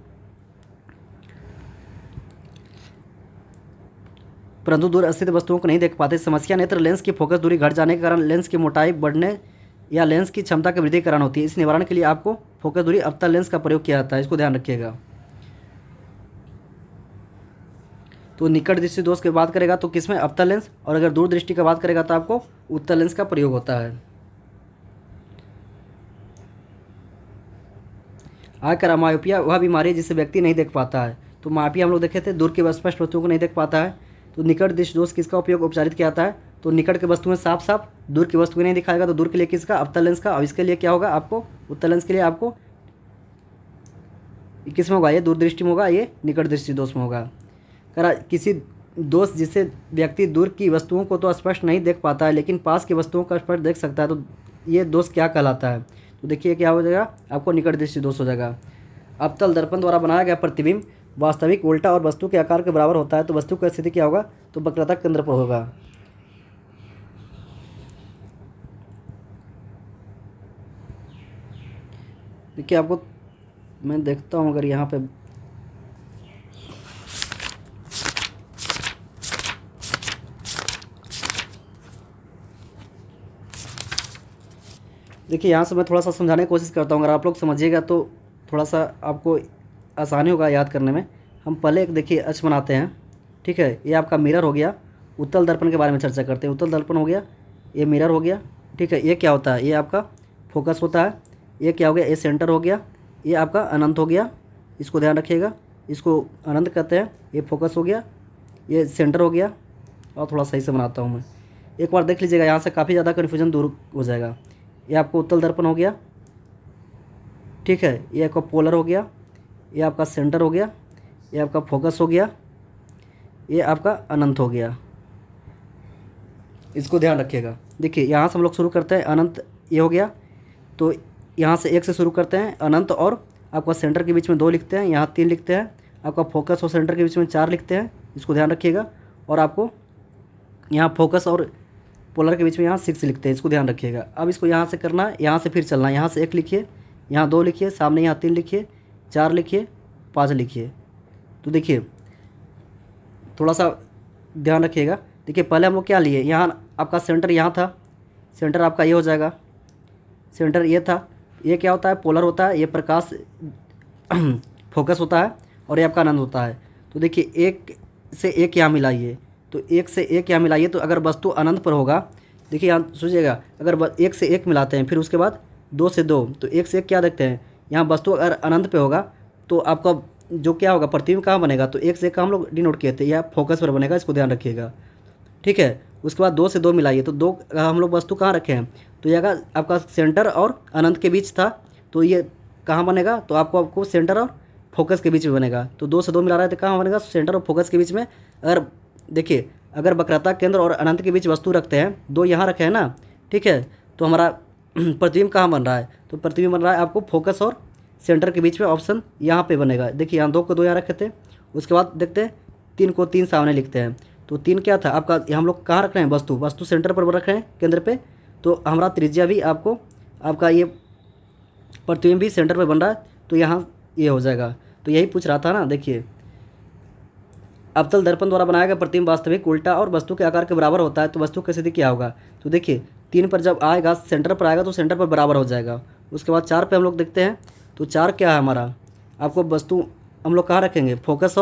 परंतु दूर स्थित वस्तुओं को नहीं देख पाते। समस्या नेत्र लेंस की फोकस दूरी घट जाने के कारण लेंस की मोटाई बढ़ने या लेंस की क्षमता की वृद्धि के कारण होती है। इस निवारण के लिए आपको फोकस दूरी अवतल लेंस का प्रयोग किया जाता है, इसको ध्यान रखिएगा। तो निकट दृष्टि दोष की बात करेगा तो किसमें, अवतल लेंस, और अगर दूर दृष्टि की बात करेगा तो आपको उत्तल लेंस का प्रयोग होता है। आकर मायोपिया वह बीमारी है जिसे व्यक्ति नहीं देख पाता है। तो मायोपिया हम लोग देखे थे, दूर के स्पष्ट वस्तुओं को नहीं देख पाता है। तो निकट दृष्टि दोष किसका उपयोग उपचारित किया जाता है, तो निकट की वस्तुएं साफ साफ, दूर की वस्तुएं नहीं दिखाएगा। तो दूर के लिए किसका, अवतल लेंस का, और इसके लिए क्या होगा आपको, उत्तल लेंस के लिए आपको किस में होगा, ये दूर दृष्टि में होगा, ये निकट दृष्टि दोष में होगा। करा किसी दोष जिससे व्यक्ति दूर की वस्तुओं को तो स्पष्ट नहीं देख पाता है लेकिन पास की वस्तुओं का स्पष्ट देख सकता है, तो ये दोष क्या कहलाता है, तो देखिए क्या हो जाएगा, आपको निकट दृष्टि दोष हो जाएगा। अवतल दर्पण द्वारा बनाया गया प्रतिबिंब वास्तविक उल्टा और वस्तु के आकार के बराबर होता है, तो वस्तु की स्थिति क्या होगा, तो वक्रता केंद्र पर होगा। देखिए आपको मैं देखता हूँ, अगर यहाँ पे देखिए यहाँ से मैं थोड़ा सा समझाने की कोशिश करता हूँ, अगर आप लोग समझिएगा तो थोड़ा सा आपको आसानी होगा याद करने में। हम पहले एक देखिए अक्ष बनाते हैं, ठीक है। ये आपका मिरर हो गया। उत्तल दर्पण के बारे में चर्चा करते हैं। उत्तल दर्पण हो गया, ये मिरर हो गया, ठीक है। ये क्या होता है, ये आपका फोकस होता है। ये क्या हो गया, ये सेंटर हो गया। ये आपका अनंत हो गया, इसको ध्यान रखिएगा, इसको अनंत कहते हैं। ये फोकस हो गया, ये सेंटर हो गया। और थोड़ा सही से बनाता हूँ मैं, एक बार देख लीजिएगा, यहाँ से काफ़ी ज़्यादा कन्फ्यूजन दूर हो जाएगा। ये आपको उत्तल दर्पण हो गया, ठीक है। ये आपका पोलर हो गया, ये आपका सेंटर हो गया, ये आपका फोकस हो गया, ये आपका अनंत हो गया। इसको ध्यान रखिएगा। देखिए यहाँ से हम लोग शुरू करते हैं, अनंत ये हो गया, तो यहाँ से 1 से शुरू करते हैं, अनंत और आपका सेंटर के बीच में 2 लिखते हैं, यहाँ 3 लिखते हैं, आपका फोकस और सेंटर के बीच में 4 लिखते हैं, इसको ध्यान रखिएगा। और आपको यहाँ फोकस और पोलर के बीच में यहाँ 6 लिखते हैं, इसको ध्यान रखिएगा। अब इसको यहाँ से करना है, यहाँ से फिर चलना है, यहाँ से 1 लिखिए, यहाँ 2 लिखिए, सामने यहाँ 3 लिखिए, 4 लिखिए, 5 लिखिए। तो देखिए थोड़ा सा ध्यान रखिएगा। देखिए पहले हम लोग क्या लिए, यहाँ आपका सेंटर यहाँ था, सेंटर आपका ये हो जाएगा, सेंटर ये था, ये क्या होता है, पोलर होता है, ये प्रकाश फोकस होता है, और ये आपका अनंत होता है। तो देखिए 1 से 1 यहाँ मिलाइए, तो 1 से 1 यहाँ मिलाइए, तो अगर वस्तु अनंत पर होगा, देखिए यहाँ सोचिएगा, अगर 1 से 1 मिलाते हैं, फिर उसके बाद 2 से 2, तो 1 से 1 क्या देखते हैं, यहाँ वस्तु अगर अनंत पे होगा तो आपका जो क्या होगा, प्रतिबिंब कहाँ बनेगा, तो 1 से 1 का हम लोग डिनोट किए थे, यह फोकस पर बनेगा, इसको ध्यान रखिएगा, ठीक है। उसके बाद 2 से 2 मिलाइए, तो 2 हम लोग वस्तु कहाँ रखे हैं, तो यह आपका सेंटर और अनंत के बीच था, तो ये कहाँ बनेगा, तो आपको सेंटर और फोकस के बीच में बनेगा। तो 2 से 2 मिला रहा है तो कहाँ बनेगा, सेंटर और फोकस के बीच में। अगर देखिए अगर वक्रता केंद्र और अनंत के बीच वस्तु रखते हैं, 2 यहाँ रखे हैं ना, ठीक है, तो हमारा प्रतिबिंब कहाँ बन रहा है, तो प्रतिबिंब बन रहा है आपको फोकस और सेंटर के बीच में, ऑप्शन यहाँ पे बनेगा। देखिए यहाँ 2 को 2 यहाँ रखे थे, उसके बाद देखते हैं 3 को 3 सामने लिखते हैं, तो 3 क्या था आपका, हम लोग कहाँ रख रहे हैं, वस्तु सेंटर पर रख रहे हैं, केंद्र पे, तो हमारा त्रिज्या भी आपको आपका ये प्रतिबिंब भी सेंटर पे बन रहा है, तो यहाँ ये हो जाएगा। तो यही पूछ रहा था ना। देखिए अवतल दर्पण द्वारा बनाया गया प्रतिबिंब वास्तविक, उल्टा और वस्तु के आकार के बराबर होता है, तो वस्तु की स्थिति क्या होगा, तो देखिए 3 पर जब आएगा, सेंटर पर आएगा तो सेंटर पर बराबर हो जाएगा। उसके बाद 4 पे हम लोग देखते हैं, तो 4 क्या है हमारा, आपको वस्तु हम लोग कहाँ रखेंगे, फोकस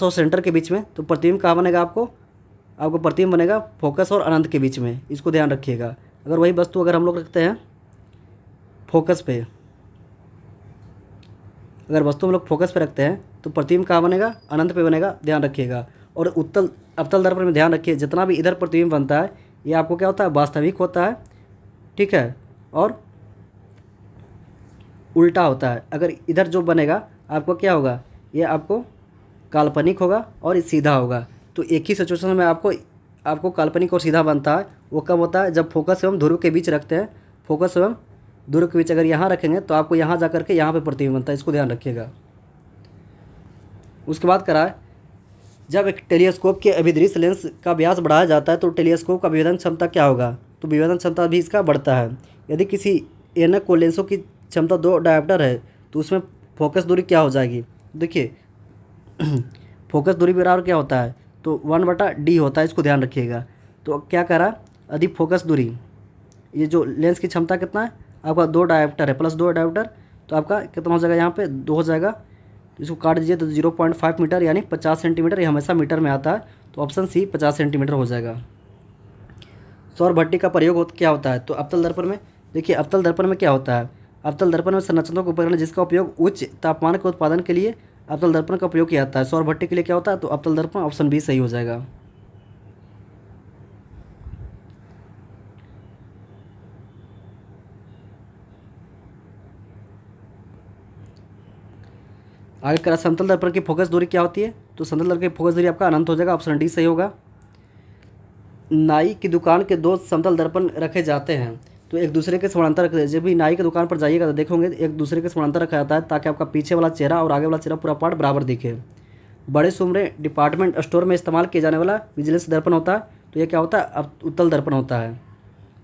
और सेंटर के बीच में, तो प्रतिबिंब कहाँ बनेगा, आपको प्रतिबिंब बनेगा फोकस और अनंत के बीच में, इसको ध्यान रखिएगा। अगर वही वस्तु अगर हम लोग रखते हैं फोकस पे, अगर वस्तु हम लोग फोकस पे रखते हैं तो प्रतिबिंब कहाँ बनेगा, अनंत पे बनेगा, ध्यान रखिएगा। और अवतल दर्पण में ध्यान रखिए, जितना भी इधर प्रतिबिंब बनता है ये आपको क्या होता है, वास्तविक होता है, ठीक है, और उल्टा होता है। अगर इधर जो बनेगा आपको क्या होगा, ये आपको काल्पनिक होगा और ये सीधा होगा। तो एक ही सिचुएशन में आपको काल्पनिक और सीधा बनता है, वो कब होता है, जब फोकस एवं ध्रुव के बीच रखते हैं, फोकस एवं ध्रुव के बीच अगर यहाँ रखेंगे तो आपको यहाँ जा करके यहाँ पे प्रतिबिंब बनता है, इसको ध्यान रखिएगा। उसके बाद करा है, जब एक टेलीस्कोप के अभिदृश्य लेंस का व्यास बढ़ाया जाता है तो टेलीस्कोप का विभेदन क्षमता क्या होगा, तो विभेदन क्षमता भी इसका बढ़ता है। यदि किसी एनक को लेंसों की क्षमता 2 डायोप्टर है तो उसमें फोकस दूरी क्या हो जाएगी। देखिए फोकस दूरी बराबर क्या होता है, तो 1/d होता है, इसको ध्यान रखिएगा। तो क्या कह रहा, अधिक फोकस दूरी, ये जो लेंस की क्षमता कितना है आपका, 2 डायोप्टर है, प्लस 2 डायोप्टर, तो आपका कितना हो जाएगा, यहाँ पे 2 हो जाएगा। तो इसको काट दीजिए तो 0.5 मीटर यानी 50 सेंटीमीटर, ये हमेशा मीटर में आता है, तो ऑप्शन सी 50 सेंटीमीटर हो जाएगा। सौर भट्टी का प्रयोग क्या होता है, तो अवतल दर्पण में, देखिए अवतल दर्पण में क्या होता है, अवतल दर्पण में संरचनात्मक उपकरण जिसका उपयोग उच्च तापमान के उत्पादन के लिए अवतल दर्पण का प्रयोग किया जाता है। सौर भट्टी के लिए क्या होता है, तो अवतल दर्पण, ऑप्शन बी सही हो जाएगा। आगे करा, समतल दर्पण की फोकस दूरी क्या होती है, तो समतल दर्पण की फोकस दूरी आपका अनंत हो जाएगा, ऑप्शन डी सही होगा। नाई की दुकान के 2 समतल दर्पण रखे जाते हैं तो एक दूसरे के समानांतर रखे, जब भी नाई की दुकान पर जाइएगा तो देखोगे एक दूसरे के समानांतर रखा जाता है, ताकि आपका पीछे वाला चेहरा और आगे वाला चेहरा पूरा पार्ट बराबर दिखे। बड़े सुमरे डिपार्टमेंट स्टोर में इस्तेमाल किया जाने वाला विजिलेंस दर्पण होता है, तो ये क्या होता है, उत्तल दर्पण होता है।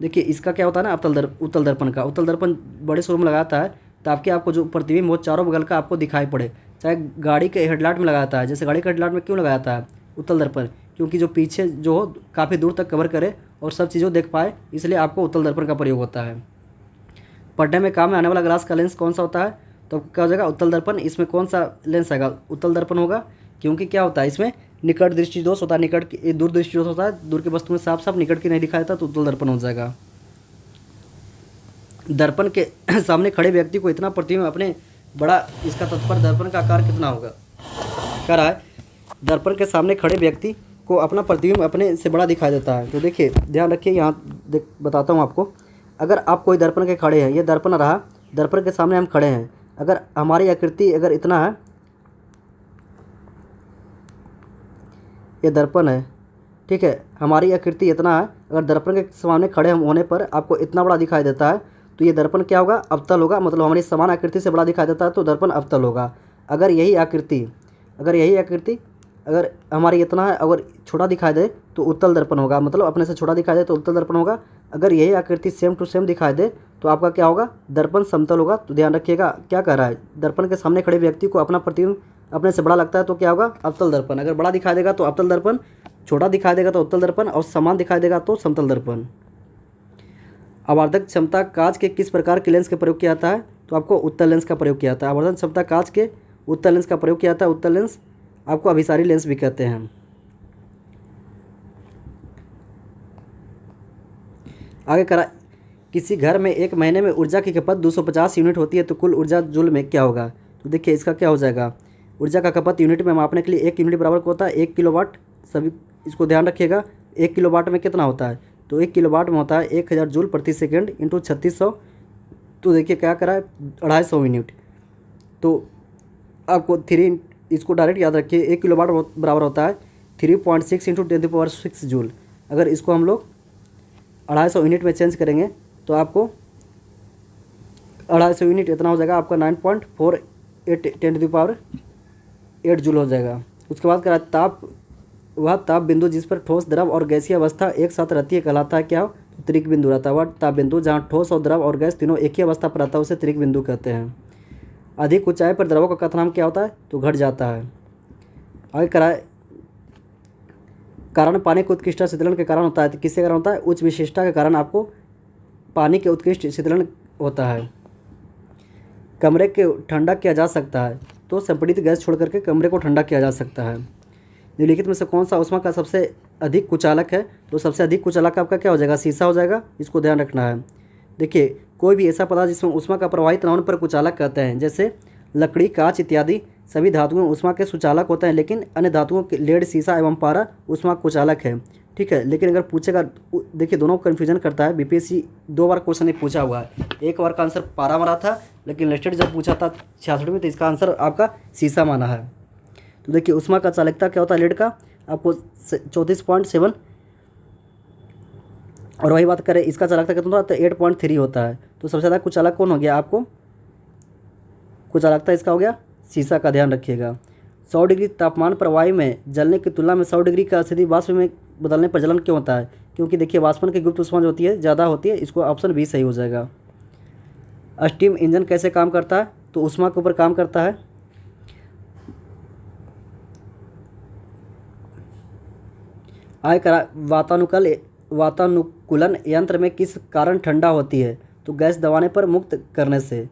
देखिए इसका क्या होता है ना, उत्तल दर्पण का, उत्तल दर्पण बड़े शोरूम में लगाता है ताकि आपको जो प्रतिबिंब हो चारों बगल का आपको दिखाई पड़े। चाहे गाड़ी के हेडलाइट में लगाता है, जैसे गाड़ी के हेडलाइट में क्यों लगाता है उत्तल दर्पण, क्योंकि जो पीछे जो हो काफ़ी दूर तक कवर करे और सब चीज़ों देख पाए, इसलिए आपको उत्तल दर्पण का प्रयोग होता है। पढ़ने में काम में आने वाला ग्लास का लेंस कौन सा होता है, तो क्या हो जाएगा, उत्तल दर्पण। इसमें कौन सा लेंस आएगा, उत्तल दर्पण होगा, क्योंकि क्या होता है इसमें निकट दृष्टि दोष होता है, निकट की दूर दृष्टि दोष होता है, दूर की वस्तु में साफ साफ निकट की नहीं दिखाया था, तो उत्तल दर्पण हो जाएगा। दर्पण के सामने खड़े व्यक्ति को इतना प्रतिबिंब अपने बड़ा, इसका तत्पर दर्पण का आकार कितना होगा, कह रहा है दर्पण के सामने खड़े व्यक्ति को अपना प्रतिबिंब अपने से बड़ा दिखाई देता है। तो देखिए ध्यान रखिए, यहाँ बताता हूँ आपको। अगर आप कोई दर्पण के खड़े हैं, ये दर्पण रहा, दर्पण के सामने हम खड़े हैं, अगर हमारी आकृति अगर इतना है, ये दर्पण है, ठीक है, हमारी आकृति इतना है, अगर दर्पण के सामने खड़े होने पर आपको इतना बड़ा दिखाई देता है तो ये दर्पण क्या होगा, अवतल होगा। मतलब हमारी समान आकृति से बड़ा दिखाई देता है तो दर्पण अवतल होगा। अगर यही आकृति अगर हमारी इतना है, अगर छोटा दिखाई दे तो उत्तल दर्पण होगा। मतलब अपने से छोटा दिखाई दे तो उत्तल दर्पण होगा। अगर यही आकृति सेम टू सेम दिखाई दे तो आपका क्या होगा, दर्पण समतल होगा। तो ध्यान रखिएगा क्या कह रहा है, दर्पण के सामने खड़े व्यक्ति को अपना प्रतिबिंब अपने से बड़ा लगता है तो क्या होगा, अवतल दर्पण। अगर बड़ा दिखाई देगा तो अवतल दर्पण, छोटा दिखाई देगा तो उत्तल दर्पण, और समान दिखाई देगा तो समतल दर्पण। आवर्धक क्षमता कांच के किस प्रकार के लेंस का प्रयोग किया जाता है, तो आपको उत्तल लेंस का प्रयोग किया जाता है। आवर्धन क्षमता कांच के उत्तल लेंस का प्रयोग किया जाता है। उत्तल लेंस आपको अभिसारी लेंस भी कहते हैं। आगे करा, किसी घर में एक महीने में ऊर्जा की खपत 250 यूनिट होती है तो कुल ऊर्जा जूल में क्या होगा। तो देखिए इसका क्या हो जाएगा, ऊर्जा का खपत यूनिट में मापने के लिए 1 यूनिट बराबर को होता है 1 किलोवाट। सभी इसको ध्यान रखिएगा, 1 किलोवाट में कितना होता है, तो 1 किलोवाट में होता है 1000 जूल प्रति सेकेंड इंटू 3600। तो देखिए क्या करा है, 250 यूनिट। तो आपको इसको डायरेक्ट याद रखिए, 1 किलोवाट बराबर होता है 3.6 इंटू 10⁶ जूल। अगर इसको हम लोग 250 यूनिट में चेंज करेंगे तो आपको 250 यूनिट इतना हो जाएगा आपका 9.48 10⁸ जूल हो जाएगा। उसके बाद करा ताप, वह ताप बिंदु जिस पर ठोस, द्रव और गैसीय अवस्था एक साथ रहती है कहलाता है क्या, तो त्रिक बिंदु रहता है। वह ताप बिंदु जहाँ ठोस और द्रव और गैस तीनों एक ही अवस्था पर रहता है उसे त्रिक बिंदु कहते हैं। अधिक ऊंचाई पर द्रवों का कथनांक क्या होता है, तो घट जाता है। आगे कराए, कारण पानी के उत्कृष्ट शीतलन के कारण होता है, तो किसके कारण होता है, उच्च विशिष्टता के कारण आपको पानी के उत्कृष्ट शीतलन होता है। कमरे के ठंडा किया जा सकता है, तो संपीड़ित गैस छोड़ करके कमरे को ठंडा किया जा सकता है। निम्नलिखित में से कौन सा ऊष्मा का सबसे अधिक कुचालक है, तो सबसे अधिक कुचालक आपका क्या हो जाएगा, शीशा हो जाएगा। इसको ध्यान रखना है। देखिए कोई भी ऐसा पदार्थ जिसमें ऊष्मा का प्रवाहित न होने पर कुचालक कहते हैं, जैसे लकड़ी, कांच इत्यादि सभी धातुओं में ऊष्मा के सुचालक होते हैं, लेकिन अन्य धातुओं के लेड, शीशा एवं पारा ऊष्मा कुचालक है, ठीक है। लेकिन अगर पूछेगा, देखिए दोनों कन्फ्यूजन करता है। बीपीएससी 2 बार क्वेश्चन पूछा हुआ है, एक बार का आंसर पारा माना था, लेकिन लेटेस्ट जब पूछा था 66 में तो इसका आंसर आपका शीशा माना है। तो देखिए ऊष्मा का चालकता क्या होता है लेड का, आपको 34.7, और वही बात करें इसका चालकता कितना होता है, 8.3 होता है। तो सबसे ज़्यादा कुचालक कौन हो गया, आपको कुचालकता इसका हो गया शीशा का। ध्यान रखिएगा। 100 डिग्री तापमान पर वायु में जलने की तुलना में 100 डिग्री का स्थिति वाष्प में बदलने पर जलन क्यों होता है, क्योंकि देखिए वाष्पन की गुप्त ऊष्मा जो होती है ज़्यादा होती है। इसको ऑप्शन बी सही हो जाएगा। स्टीम इंजन कैसे काम करता है, तो ऊष्मा के ऊपर काम करता है। आय करा, वातानुकूलन यंत्र में किस कारण ठंडा होती है, तो गैस दबाने पर मुक्त करने से।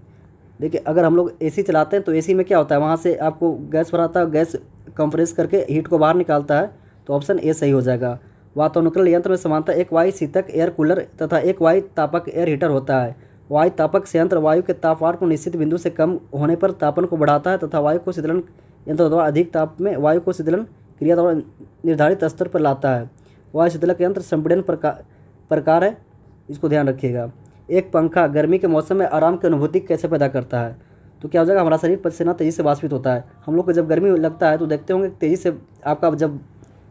देखिए अगर हम लोग एसी चलाते हैं तो एसी में क्या होता है, वहाँ से आपको गैस भराता है, गैस कंप्रेस करके हीट को बाहर निकालता है। तो ऑप्शन ए सही हो जाएगा। वातानुकूलन यंत्र में समानता एक वायु शीतक एयर कूलर तथा एक वायु तापक एयर हीटर होता है। वायु तापक संयंत्र वायु के तापमान को निश्चित बिंदु से कम होने पर तापन को बढ़ाता है तथा वायु को शीतलन यंत्र द्वारा अधिक ताप में वायु को शीतलन क्रिया द्वारा निर्धारित स्तर पर लाता है। वायु शीतलक यंत्र संपीड़न प्रकार है, इसको ध्यान रखिएगा। एक पंखा गर्मी के मौसम में आराम की अनुभूति कैसे पैदा करता है, तो क्या हो जाएगा, हमारा शरीर पसीना तेज़ी से वाष्पित होता है। हम लोग को जब गर्मी लगता है तो देखते होंगे तेज़ी से आपका जब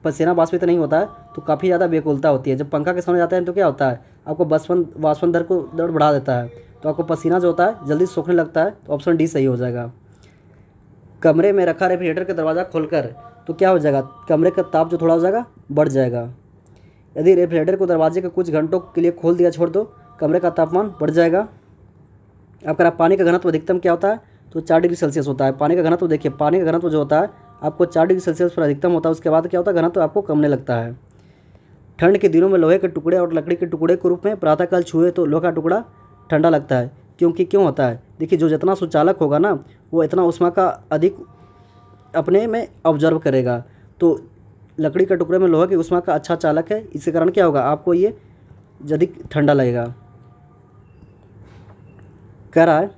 पसीना वाष्पित नहीं होता है तो काफ़ी ज़्यादा बेकुलता होती है। जब पंखा के सामने जाते हैं तो क्या होता है, आपको वाष्पन दर को दर बढ़ा देता है, तो आपको पसीना जो होता है जल्दी सूखने लगता है। तो ऑप्शन डी सही हो जाएगा। कमरे में रखा रेफ्रिजरेटर का दरवाज़ा खोलकर तो क्या हो जाएगा, कमरे का ताप जो थोड़ा हो जाएगा बढ़ जाएगा। यदि रेफ्रिजरेटर को दरवाजे के कुछ घंटों के लिए खोल दिया छोड़ दो, कमरे का तापमान बढ़ जाएगा। आपका पानी का घनत्व अधिकतम क्या होता है, तो 4 डिग्री सेल्सियस होता है। पानी का घनत्व देखिए, पानी का घनत्व जो होता है आपको 4 डिग्री सेल्सियस पर अधिकतम होता है। उसके बाद क्या होता है, घनत्व आपको कमने लगता है। ठंड के दिनों में लोहे के टुकड़े और लकड़ी के टुकड़े के रूप में प्रातःकाल छुए तो लोहे का टुकड़ा ठंडा लगता है, क्यों होता है, देखिए जो जितना सुचालक होगा ना वो इतना ऊष्मा का अधिक अपने में ऑब्जर्व करेगा। तो लकड़ी के टुकड़े में लोहे की ऊष्मा का अच्छा चालक है, इसके कारण क्या होगा, आपको ये अधिक ठंडा लगेगा। कह रहा है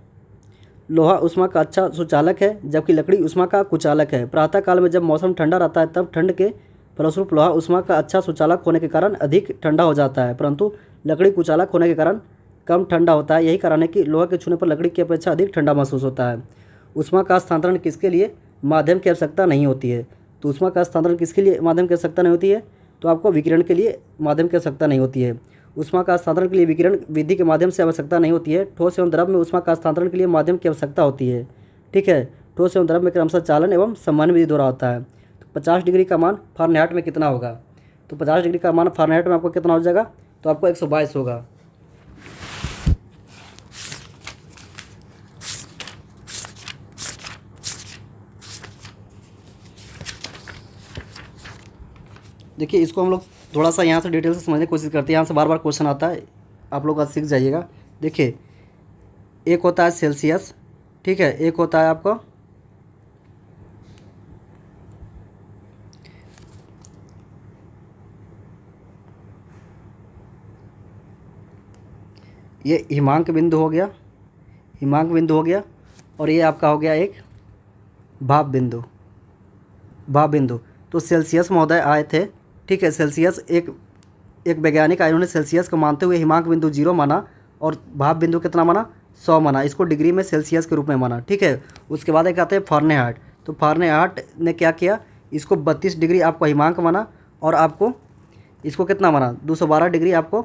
लोहा ऊष्मा का अच्छा सुचालक है जबकि लकड़ी ऊष्मा का कुचालक है। प्रातःकाल में जब मौसम ठंडा रहता है तब ठंड के फलस्वरूप लोहा ऊष्मा का अच्छा सुचालक होने के कारण अधिक ठंडा हो जाता है, परंतु लकड़ी कुचालक होने के कारण कम ठंडा होता है। यही कारण है कि लोहा के छूने पर लकड़ी की अपेक्षा अधिक ठंडा महसूस होता है। ऊष्मा का स्थानांतरण किसके लिए माध्यम की आवश्यकता नहीं होती है? तो ऊष्मा का स्थानांतरण किसके लिए माध्यम की आवश्यकता नहीं होती है? तो आपको विकिरण के लिए माध्यम की आवश्यकता नहीं होती है। ऊष्मा का स्थानांतरण के लिए विकिरण विधि के माध्यम से आवश्यकता नहीं होती है। ठोस एवं द्रव में ऊष्मा का स्थानांतरण के लिए माध्यम की आवश्यकता होती है। ठीक है, ठोस एवं द्रव में क्रमशः चालन एवं संवहन विधि द्वारा होता है। तो 50 डिग्री का मान फ़ारेनहाइट में कितना होगा? तो 50 डिग्री का मान फ़ारेनहाइट में आपको कितना हो जाएगा? तो आपको 122 होगा। देखिए, इसको हम लोग थोड़ा सा यहाँ से डिटेल से समझने की कोशिश करते हैं। यहाँ से बार बार क्वेश्चन आता है, आप लोग आज सीख जाइएगा। देखिए, एक होता है सेल्सियस, ठीक है, एक होता है आपका ये हिमांक बिंदु हो गया, हिमांक बिंदु हो गया, और ये आपका हो गया एक भाप बिंदु, भाप बिंदु। तो सेल्सियस महोदय आए थे, ठीक है, सेल्सियस एक वैज्ञानिक आए, उन्होंने सेल्सियस को मानते हुए हिमांक बिंदु 0 माना और भाप बिंदु कितना माना? 100 माना। इसको डिग्री में सेल्सियस के रूप में माना, ठीक है। उसके बाद एक आते हैं फ़ारेनहाइट। तो फ़ारेनहाइट ने क्या किया? इसको 32 डिग्री आपको हिमांक माना और आपको इसको कितना माना? 212 डिग्री आपको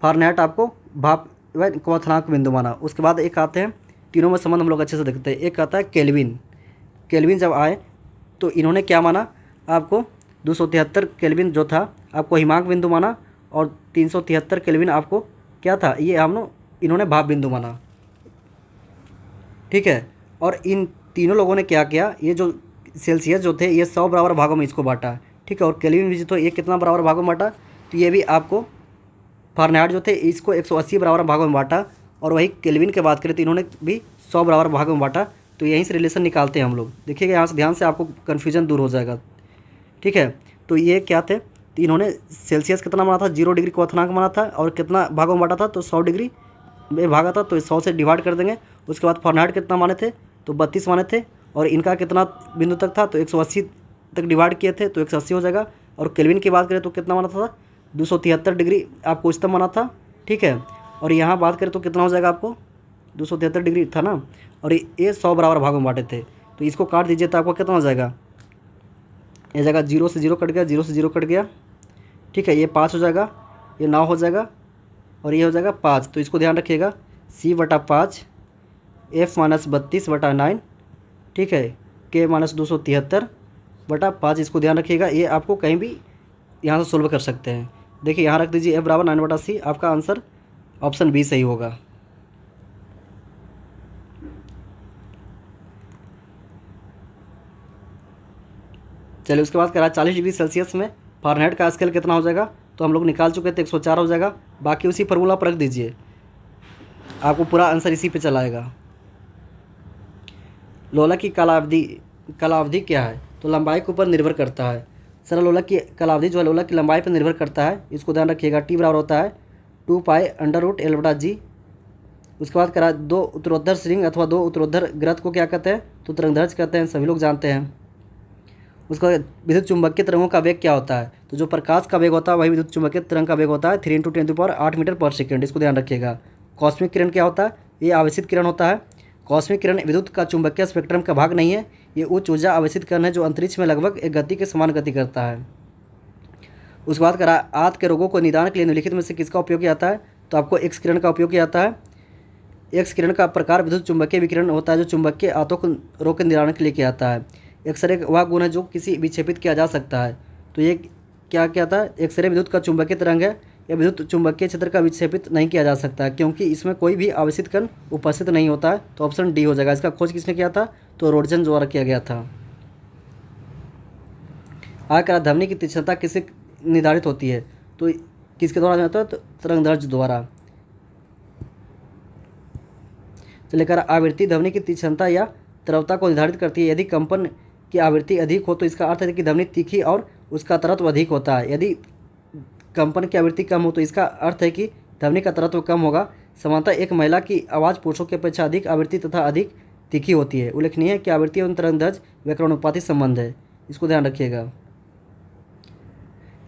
फ़ारेनहाइट आपको भाप क्वथनांक बिंदु माना। उसके बाद एक आते हैं, तीनों में संबंध हम लोग अच्छे से देखते हैं। एक आता है केल्विन। केल्विन जब आए तो इन्होंने क्या माना? आपको 273 केल्विन जो था आपको हिमांक बिंदु माना और 373 केल्विन आपको क्या था? ये इन्होंने भाप बिंदु माना, ठीक है। और इन तीनों लोगों ने क्या किया? ये जो सेल्सियस जो थे ये 100 बराबर भागों में इसको बांटा, ठीक है। और केल्विन भी जो तो ये कितना बराबर भागों में बांटा? तो ये भी आपको फ़ारेनहाइट जो थे इसको 180 बराबर भागों में बांटा। और वही केल्विन की बात करें तो इन्होंने भी 100 बराबर भागों में बांटा। तो यहीं से रिलेशन निकालते हैं हम लोग। देखिएगा यहाँ से ध्यान से, आपको कन्फ्यूजन दूर हो जाएगा, ठीक है। तो ये क्या थे? तो इन्होंने सेल्सियस कितना माना था? 0 डिग्री क्वथनांक माना था और कितना भागों में बांटा था? तो 100 डिग्री में भागा था, तो 100 से डिवाइड कर देंगे। उसके बाद फ़ारेनहाइट कितना माने थे? तो 32 माने थे और इनका कितना बिंदु तक था? तो 180 तक डिवाइड किए थे, तो 180 हो जाएगा। और केल्विन की बात करें तो कितना माना था? 273 डिग्री आपको उच्चतम माना था, ठीक है। और यहाँ बात करें तो कितना हो जाएगा आपको? 273 डिग्री था ना, और ये 100 बराबर भागों में बांटे थे। तो इसको काट दीजिए तो आपको कितना हो जाएगा? ये जगह 0 से 0 कट गया, 0 से 0 कट गया, ठीक है। ये 5 हो जाएगा, ये 9 हो जाएगा और ये हो जाएगा 5। तो इसको ध्यान रखिएगा, C/5 F-32/9, ठीक है, K-273/5। इसको ध्यान रखिएगा, ये आपको कहीं भी यहाँ से सोल्व कर सकते हैं। देखिए यहाँ रख दीजिए F=9/C। आपका आंसर ऑप्शन बी सही होगा। चलिए, उसके बाद करा 40 डिग्री सेल्सियस में फ़ारेनहाइट का स्केल कितना हो जाएगा? तो हम लोग निकाल चुके थे, 104 हो जाएगा। बाकी उसी फार्मूला पर रख दीजिए, आपको पूरा आंसर इसी पे चला आएगा। लोला की कालावधि क्या है? तो लंबाई के ऊपर निर्भर करता है। सर, लोला की कालावधि जो है लोला की लंबाई पर निर्भर करता है। इसको ध्यान रखिएगा। T बराबर होता है 2π√L/g। उसके बाद करा 2 उत्तरोत्तर श्रृंग अथवा 2 उत्तरोत्तर ग्रथ को क्या कहते हैं? तो तरंगदैर्घ्य कहते हैं, सभी लोग जानते हैं। उसका विद्युत चुंबकीय तरंगों का वेग क्या होता है? तो जो प्रकाश का वेग होता है वही विद्युत चुंबकीय तरंग का वेग होता है 3 × 10⁸ मीटर पर सेकेंड। इसको ध्यान रखिएगा। कॉस्मिक किरण क्या होता है? ये आवेशित किरण होता है। कॉस्मिक किरण विद्युत का चुंबकीय स्पेक्ट्रम का भाग नहीं है, ये उच्च ऊर्जा आवेशित किरण है जो अंतरिक्ष में लगभग एक गति के समान गति करता है। उसके बाद करा आंत के रोगों को निदान के लिए निम्नलिखित में से किसका उपयोग किया जाता है? तो आपको एक्स किरण का उपयोग किया जाता है। एक्स किरण का प्रकार विद्युत चुंबकीय विकिरण होता है जो चुंबकीय आंतों को रोग के निदान के लिए किया जाता है। एक्सरे वह गुण है जो किसी विक्षेपित किया जा सकता है। तो ये क्या कहता है? एक्सरे विद्युत का चुंबकीय तरंग है, या विद्युत चुंबकीय क्षेत्र का विक्षेपित नहीं किया जा सकता है क्योंकि इसमें कोई भी आवेशित कण उपस्थित नहीं होता है। तो ऑप्शन डी हो जाएगा। इसका खोज किसने किया था? तो रोडजन द्वारा किया गया था। आकर ध्वनि की तीक्ष्णता किससे निर्धारित होती है? तो किसके द्वारा होता है? तो तरंगदैर्घ्य द्वारा। चलिए कर आवृत्ति ध्वनि की तीक्ष्णता या तरवता को निर्धारित करती है। यदि कंपन की आवृत्ति अधिक हो तो इसका अर्थ है कि ध्वनि तीखी और उसका तरत्व अधिक होता है। यदि कंपन की आवृत्ति कम हो तो इसका अर्थ है कि ध्वनि का तरत्व कम होगा। सामान्यतः एक महिला की आवाज़ पुरुषों की अपेक्षा अधिक आवृत्ति तथा अधिक तीखी होती है। उल्लेखनीय है कि आवृत्ति एवं तरंगदैर्घ्य व्याकरणोपाती संबंध है। इसको ध्यान रखिएगा।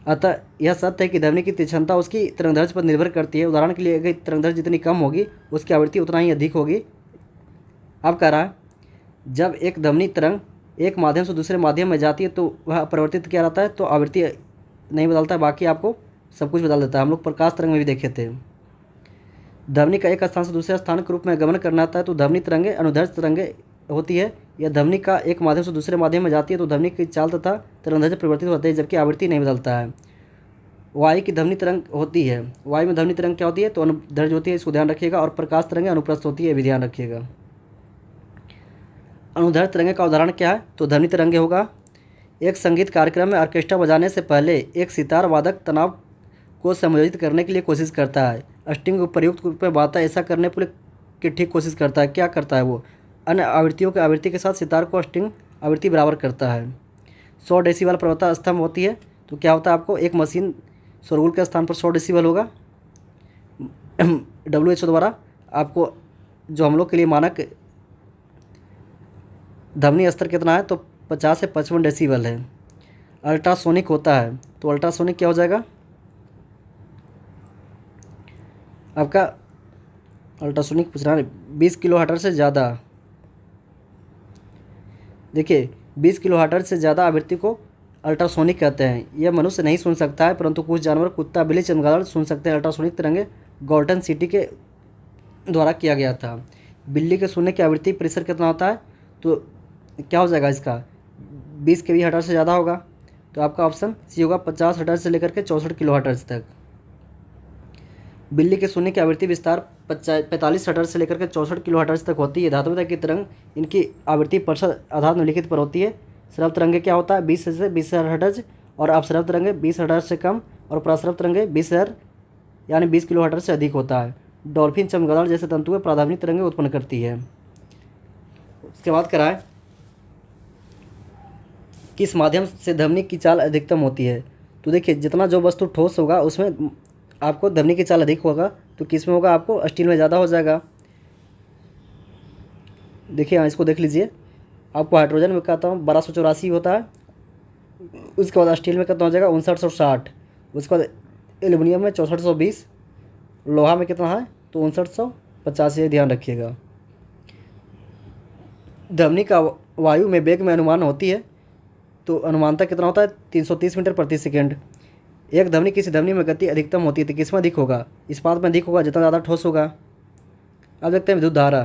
अतः यह सत्य है कि ध्वनि की तीक्ष्णता उसकी तरंगदैर्ध्य पर निर्भर करती है। उदाहरण के लिए अगर तरंगदैर्ध्य जितनी कम होगी उसकी आवृत्ति उतना ही अधिक होगी। अब कह रहा है जब एक ध्वनि तरंग एक माध्यम से दूसरे माध्यम में जाती है तो वह अपरिवर्तित क्या रहता है, तो आवृत्ति नहीं बदलता है, बाकी आपको सब कुछ बदल देता है। हम लोग प्रकाश तरंग में भी देखे थे। ध्वनि का एक स्थान से दूसरे स्थान के रूप में गमन करना आता है तो ध्वनि तरंगे अनुदैर्ध्य तरंगे होती है। यह ध्वनि का एक माध्यम से दूसरे माध्यम में जाती है तो ध्वनि की चाल तथा तरंगदैर्ध्य परिवर्तित होते हैं, जबकि आवृत्ति नहीं बदलता है। वायु की ध्वनि तरंग होती है। वायु में ध्वनि तरंग क्या होती है, तो अनुदैर्ध्य होती है, इसको ध्यान रखिएगा। और प्रकाश तरंगे अनुप्रस्थ होती है, ये भी ध्यान रखिएगा। अनुदैर्ध्य तरंगे का उदाहरण क्या है, तो ध्वनि तरंगे होगा। एक संगीत कार्यक्रम में ऑर्केस्ट्रा बजाने से पहले एक सितार वादक तनाव को समायोजित करने के लिए कोशिश करता है। स्ट्रिंग को प्रयुक्त रूप में बाता ऐसा करने पर की ठीक कोशिश करता है। क्या करता है वो, अन्य आवृत्तियों की आवृत्ति के साथ सितार को स्ट्रिंग आवृत्ति बराबर करता है। 100 डेसिबल प्रवृत्ता स्तंभ होती है तो क्या होता है, आपको एक मशीन शोरगुल के स्थान पर 100 डेसिबल होगा। WHO द्वारा आपको जो हम लोग के लिए मानक ध्वनि स्तर कितना है, तो 50 से 55 डेसिबल है। अल्ट्रासोनिक होता है तो अल्ट्रासोनिक क्या हो जाएगा आपका, अल्ट्रासोनिक पूछ रहा है 20 किलो हर्ट्ज से ज़्यादा। देखिए 20 किलो हर्ट्ज से ज़्यादा आवृत्ति को अल्ट्रासोनिक कहते हैं। यह मनुष्य नहीं सुन सकता है, परंतु कुछ जानवर कुत्ता, बिल्ली, चमगादड़ सुन सकते हैं। अल्ट्रासोनिक तरंगे गॉल्टन सिटी के द्वारा किया गया था। बिल्ली के सुनने की आवृत्ति परिसर कितना होता है, तो क्या हो जाएगा इसका 20 kV हर्ट्ज से ज़्यादा होगा, तो आपका ऑप्शन सी होगा। 50 हर्ट्ज से लेकर के 64 किलो हर्ट्ज तक। बिल्ली के सुनने की आवृत्ति विस्तार 45 हर्ट्ज से लेकर के 64 किलो हर्ट्ज तक होती है। धातुविद्या की तरंग इनकी आवृत्ति प्रतिशत आधार निम्नलिखित पर होती है। श्रव्य तरंगे क्या होता है 20 से 20,000 हर्ट्ज, और अपश्रव्य तरंगे 20 हर्ट्ज से कम, और प्रश्रव्य तरंगे 20,000 यानी 20 किलो हर्ट्ज से अधिक होता है। डॉल्फिन, चमगादड़ जैसे तंतुएं प्राधान्य तरंगे उत्पन्न करती है। उसके बाद कराएं किस माध्यम से ध्वनि की चाल अधिकतम होती है, तो देखिए जितना जो वस्तु ठोस होगा उसमें आपको ध्वनि की चाल अधिक होगा, तो किस में होगा, आपको स्टील में ज़्यादा हो जाएगा। देखिए यहाँ इसको देख लीजिए, आपको हाइड्रोजन में कहता हूँ 1284 होता है। उसके बाद स्टील में कितना हो जाएगा 5960। उसके बाद एल्युमिनियम में 6420। लोहा में कितना है, तो 5950। ये ध्यान रखिएगा। ध्वनि का वायु में वेग में अनुमान होती है, तो अनुमानता कितना होता है 330 मीटर प्रति सेकेंड। एक ध्वनि किसी ध्वनि में गति अधिकतम होती है तो किस में अधिक होगा, इस्पात में अधिक होगा जितना ज़्यादा ठोस होगा। अब देखते हैं विद्युत धारा।